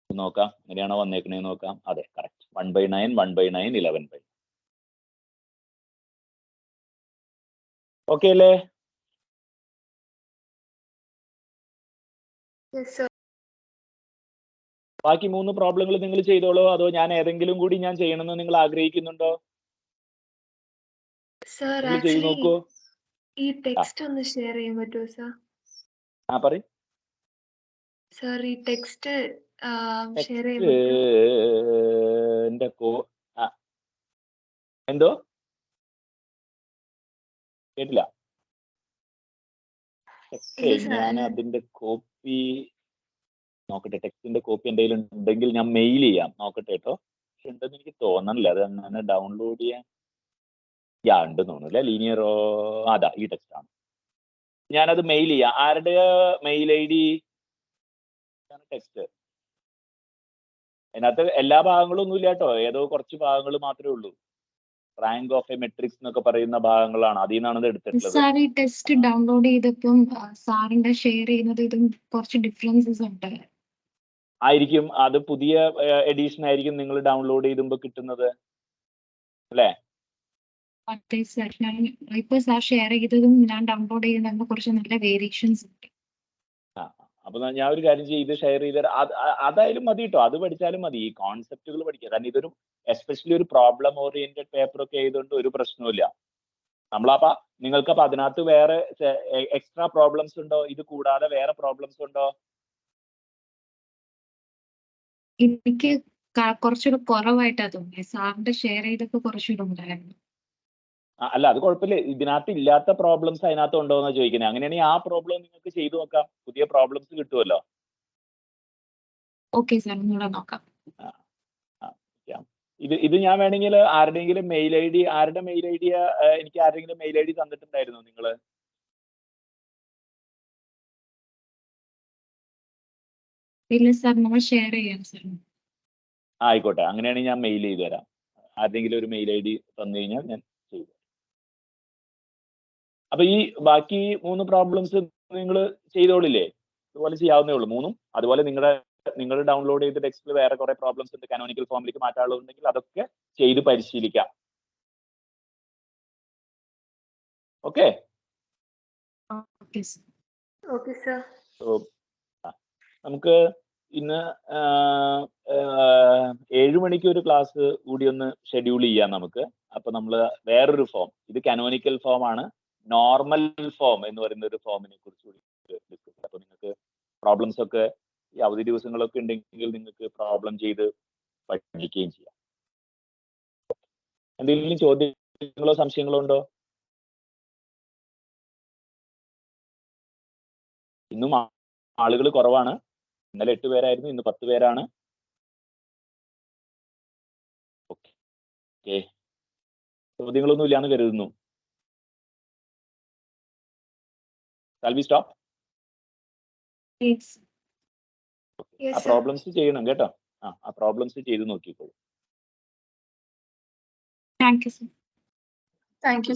നോക്കാം എങ്ങനെയാണോ വന്നേക്കണേ നോക്കാം. അതെ, കറക്റ്റ്. 1/9 1/9 11/9. ഓക്കെ അല്ലേ? Yes, sir. ബാക്കി 3 പ്രോബ്ലങ്ങൾ നിങ്ങൾ ചെയ്തോളൂ, അതോ ഞാൻ ഏതെങ്കിലും കൂടി ഞാൻ ചെയ്യണമെന്ന് നിങ്ങൾ ആഗ്രഹിക്കുന്നുണ്ടോ? Sir, നിങ്ങൾ ചെയ്ത് actually, നോക്കൂ. ഈ ടെക്സ്റ്റ് ഒന്ന് ഷെയർ ചെയ്യാൻ പറ്റുമോ സർ? പറയ്. സർ, ഈ ടെക്സ്റ്റ് ഷെയർ ചെയ്യാൻ ടെക്സ്റ്റ് പറ്റുമോ? എന്തോ കേട്ടില്ല. ഇല്ല sir, ഞാൻ അതിന്റെ കോപ്പി നോക്കട്ടെ. ടെക്സ്റ്റിന്റെ കോപ്പി എൻ്റെ കയ്യിൽ ഉണ്ടെങ്കിൽ ഞാൻ മെയിൽ ചെയ്യാം. നോക്കട്ടെ കേട്ടോ. പക്ഷെ ഉണ്ടെന്ന് എനിക്ക് തോന്നണില്ല. അത് അങ്ങനെ ഡൗൺലോഡ് ചെയ്യാൻ ഉണ്ടെന്ന് തോന്നുന്നില്ല. ലീനിയറോ അതാ ഈ ടെക്സ്റ്റ് ആണ്. ഞാനത് മെയിൽ ചെയ്യാം. ആരുടെ മെയിൽ ഐ ഡി? ടെക്സ്റ്റ് അതിനകത്ത് എല്ലാ ഭാഗങ്ങളും ഒന്നും ഇല്ല കേട്ടോ. ഏതോ കുറച്ച് ഭാഗങ്ങൾ മാത്രമേ ഉള്ളൂ. റാങ്ക് ഓഫ് എ മെട്രിക്സ് എന്നൊക്കെ പറയുന്ന ഭാഗങ്ങളാണ്. അതിൽ നിന്നാണ് ഇത് എടുത്തിട്ടുള്ളത്. സാർ ഈ ടെസ്റ്റ് ഡൗൺലോഡ് ചെയ്തപ്പം സാറിന്റെ ഷെയർ ചെയ്യുന്നത് ഇതും കുറച്ച് ഡിഫറൻസസ് ഉണ്ട്. ആയിരിക്കും. അത് പുതിയ എഡിഷൻ ആയിരിക്കും നിങ്ങൾ ഡൗൺലോഡ് ചെയ്യുമ്പോൾ കിട്ടുന്നത് അല്ലേ? അതെ സാർ, ഞാൻ ഇപ്പൊ സാർ ഷെയർ ചെയ്തതും ഞാൻ ഡൗൺലോഡ് ചെയ്യുന്നതിന് കുറച്ച് നല്ല വേരിയേഷൻസ് ഉണ്ട്. അപ്പൊ ഞാൻ ഒരു കാര്യം ചെയ്ത് ഷെയർ ചെയ്ത് അതായാലും മതി കേട്ടോ. അത് പഠിച്ചാലും മതി. ഈ കോൺസെപ്റ്റുകൾ പഠിക്കുക. കാരണം ഇതൊരു എസ്പെഷ്യലി ഒരു പ്രോബ്ലം ഓറിയന്റഡ് പേപ്പർ ഒക്കെ ആയതുകൊണ്ട് ഒരു പ്രശ്നവുമില്ല. നമ്മളപ്പ നിങ്ങൾക്കപ്പോ അതിനകത്ത് വേറെ എക്സ്ട്രാ പ്രോബ്ലംസ് ഉണ്ടോ? ഇത് കൂടാതെ വേറെ പ്രോബ്ലംസ് ഉണ്ടോ? എനിക്ക് കുറച്ചുകൂടെ കുറവായിട്ടാ തോന്നിയത്. സാറിന്റെ ഷെയർ ചെയ്തപ്പോ കുറച്ചുകൂടെ ഉണ്ടായിരുന്നു. അല്ല, അത് കുഴപ്പമില്ല. ഇതിനകത്ത് ഇല്ലാത്ത പ്രോബ്ലംസ് അതിനകത്ത് ഉണ്ടോ എന്നാ ചോദിക്കുന്നത്. അങ്ങനെയാണെങ്കിൽ ആ പ്രോബ്ലം നിങ്ങൾക്ക് ചെയ്തു നോക്കാം. പുതിയ പ്രോബ്ലംസ് കിട്ടുമല്ലോ. ഓക്കെ സാർ, ഒന്നുകൂടെ നോക്കാം. ഇത് ഞാൻ വേണമെങ്കിൽ ആരുടെയെങ്കിലും മെയിൽ ഐ ഡി, ആരുടെ മെയിൽ ഐ ഡി എനിക്ക് ആരുടെയെങ്കിലും മെയിൽ ഐ ഡി തന്നിട്ടുണ്ടായിരുന്നോ നിങ്ങള്? ഇല്ല സാർ, നമ്മൾ ഷെയർ ചെയ്യാം സാർ. ആയിക്കോട്ടെ, അങ്ങനെയാണെങ്കിൽ ഞാൻ മെയിൽ ചെയ്ത് തരാം. ആരുടെയെങ്കിലും ഒരു മെയിൽ ഐ ഡി തന്നു കഴിഞ്ഞാൽ ഞാൻ ചെയ്തു. അപ്പൊ ഈ ബാക്കി 3 പ്രോബ്ലംസ് നിങ്ങൾ ചെയ്തോളില്ലേ? അതുപോലെ ചെയ്യാവുന്നേ ഉള്ളൂ 3ഉം. അതുപോലെ നിങ്ങൾ ഡൗൺലോഡ് ചെയ്ത ടെക്സ്റ്റിൽ വേറെ കുറെ പ്രോബ്ലംസ് ഉണ്ട് കാനോനിക്കൽ ഫോമിലേക്ക് മാറ്റാനുള്ളതുണ്ടെങ്കിൽ അതൊക്കെ ചെയ്ത് പരിശീലിക്കാം. Okay? Okay sir. Okay sir. നമുക്ക് ഇന്ന് 7 മണിക്ക് ഒരു ക്ലാസ് കൂടി ഒന്ന് ഷെഡ്യൂൾ ചെയ്യാം നമുക്ക്. അപ്പൊ നമ്മൾ വേറൊരു ഫോം, ഇത് കാനോനിക്കൽ ഫോം ആണ്, നോർമൽ ഫോം എന്ന് പറയുന്ന ഒരു ഫോമിനെ കുറിച്ച് കൂടി ഡിസ്കസ് ചെയ്യാം. അപ്പൊ നിങ്ങൾക്ക് പ്രോബ്ലംസ് ഒക്കെ ഈ അവധി ദിവസങ്ങളൊക്കെ ഉണ്ടെങ്കിൽ നിങ്ങൾക്ക് പ്രോബ്ലം ചെയ്ത് പഠിക്കുകയും ചെയ്യാം. എന്തെങ്കിലും ചോദ്യങ്ങളോ സംശയങ്ങളോ ഉണ്ടോ? ഇന്നും ആളുകൾ കുറവാണ്. ഇന്നലെ 8 പേരായിരുന്നു, ഇന്ന് 10 പേരാണ്. ഓക്കെ, ചോദ്യങ്ങളൊന്നും ഇല്ലാന്ന് കരുതുന്നു. Shall we stop? Yes. Yes, ആ sir. പ്രോബ്ലംസ് ചെയ്യണം കേട്ടോ. ആ പ്രോബ്ലംസ് ചെയ്ത് നോക്കിക്കോളൂ. Thank you, sir. Thank you.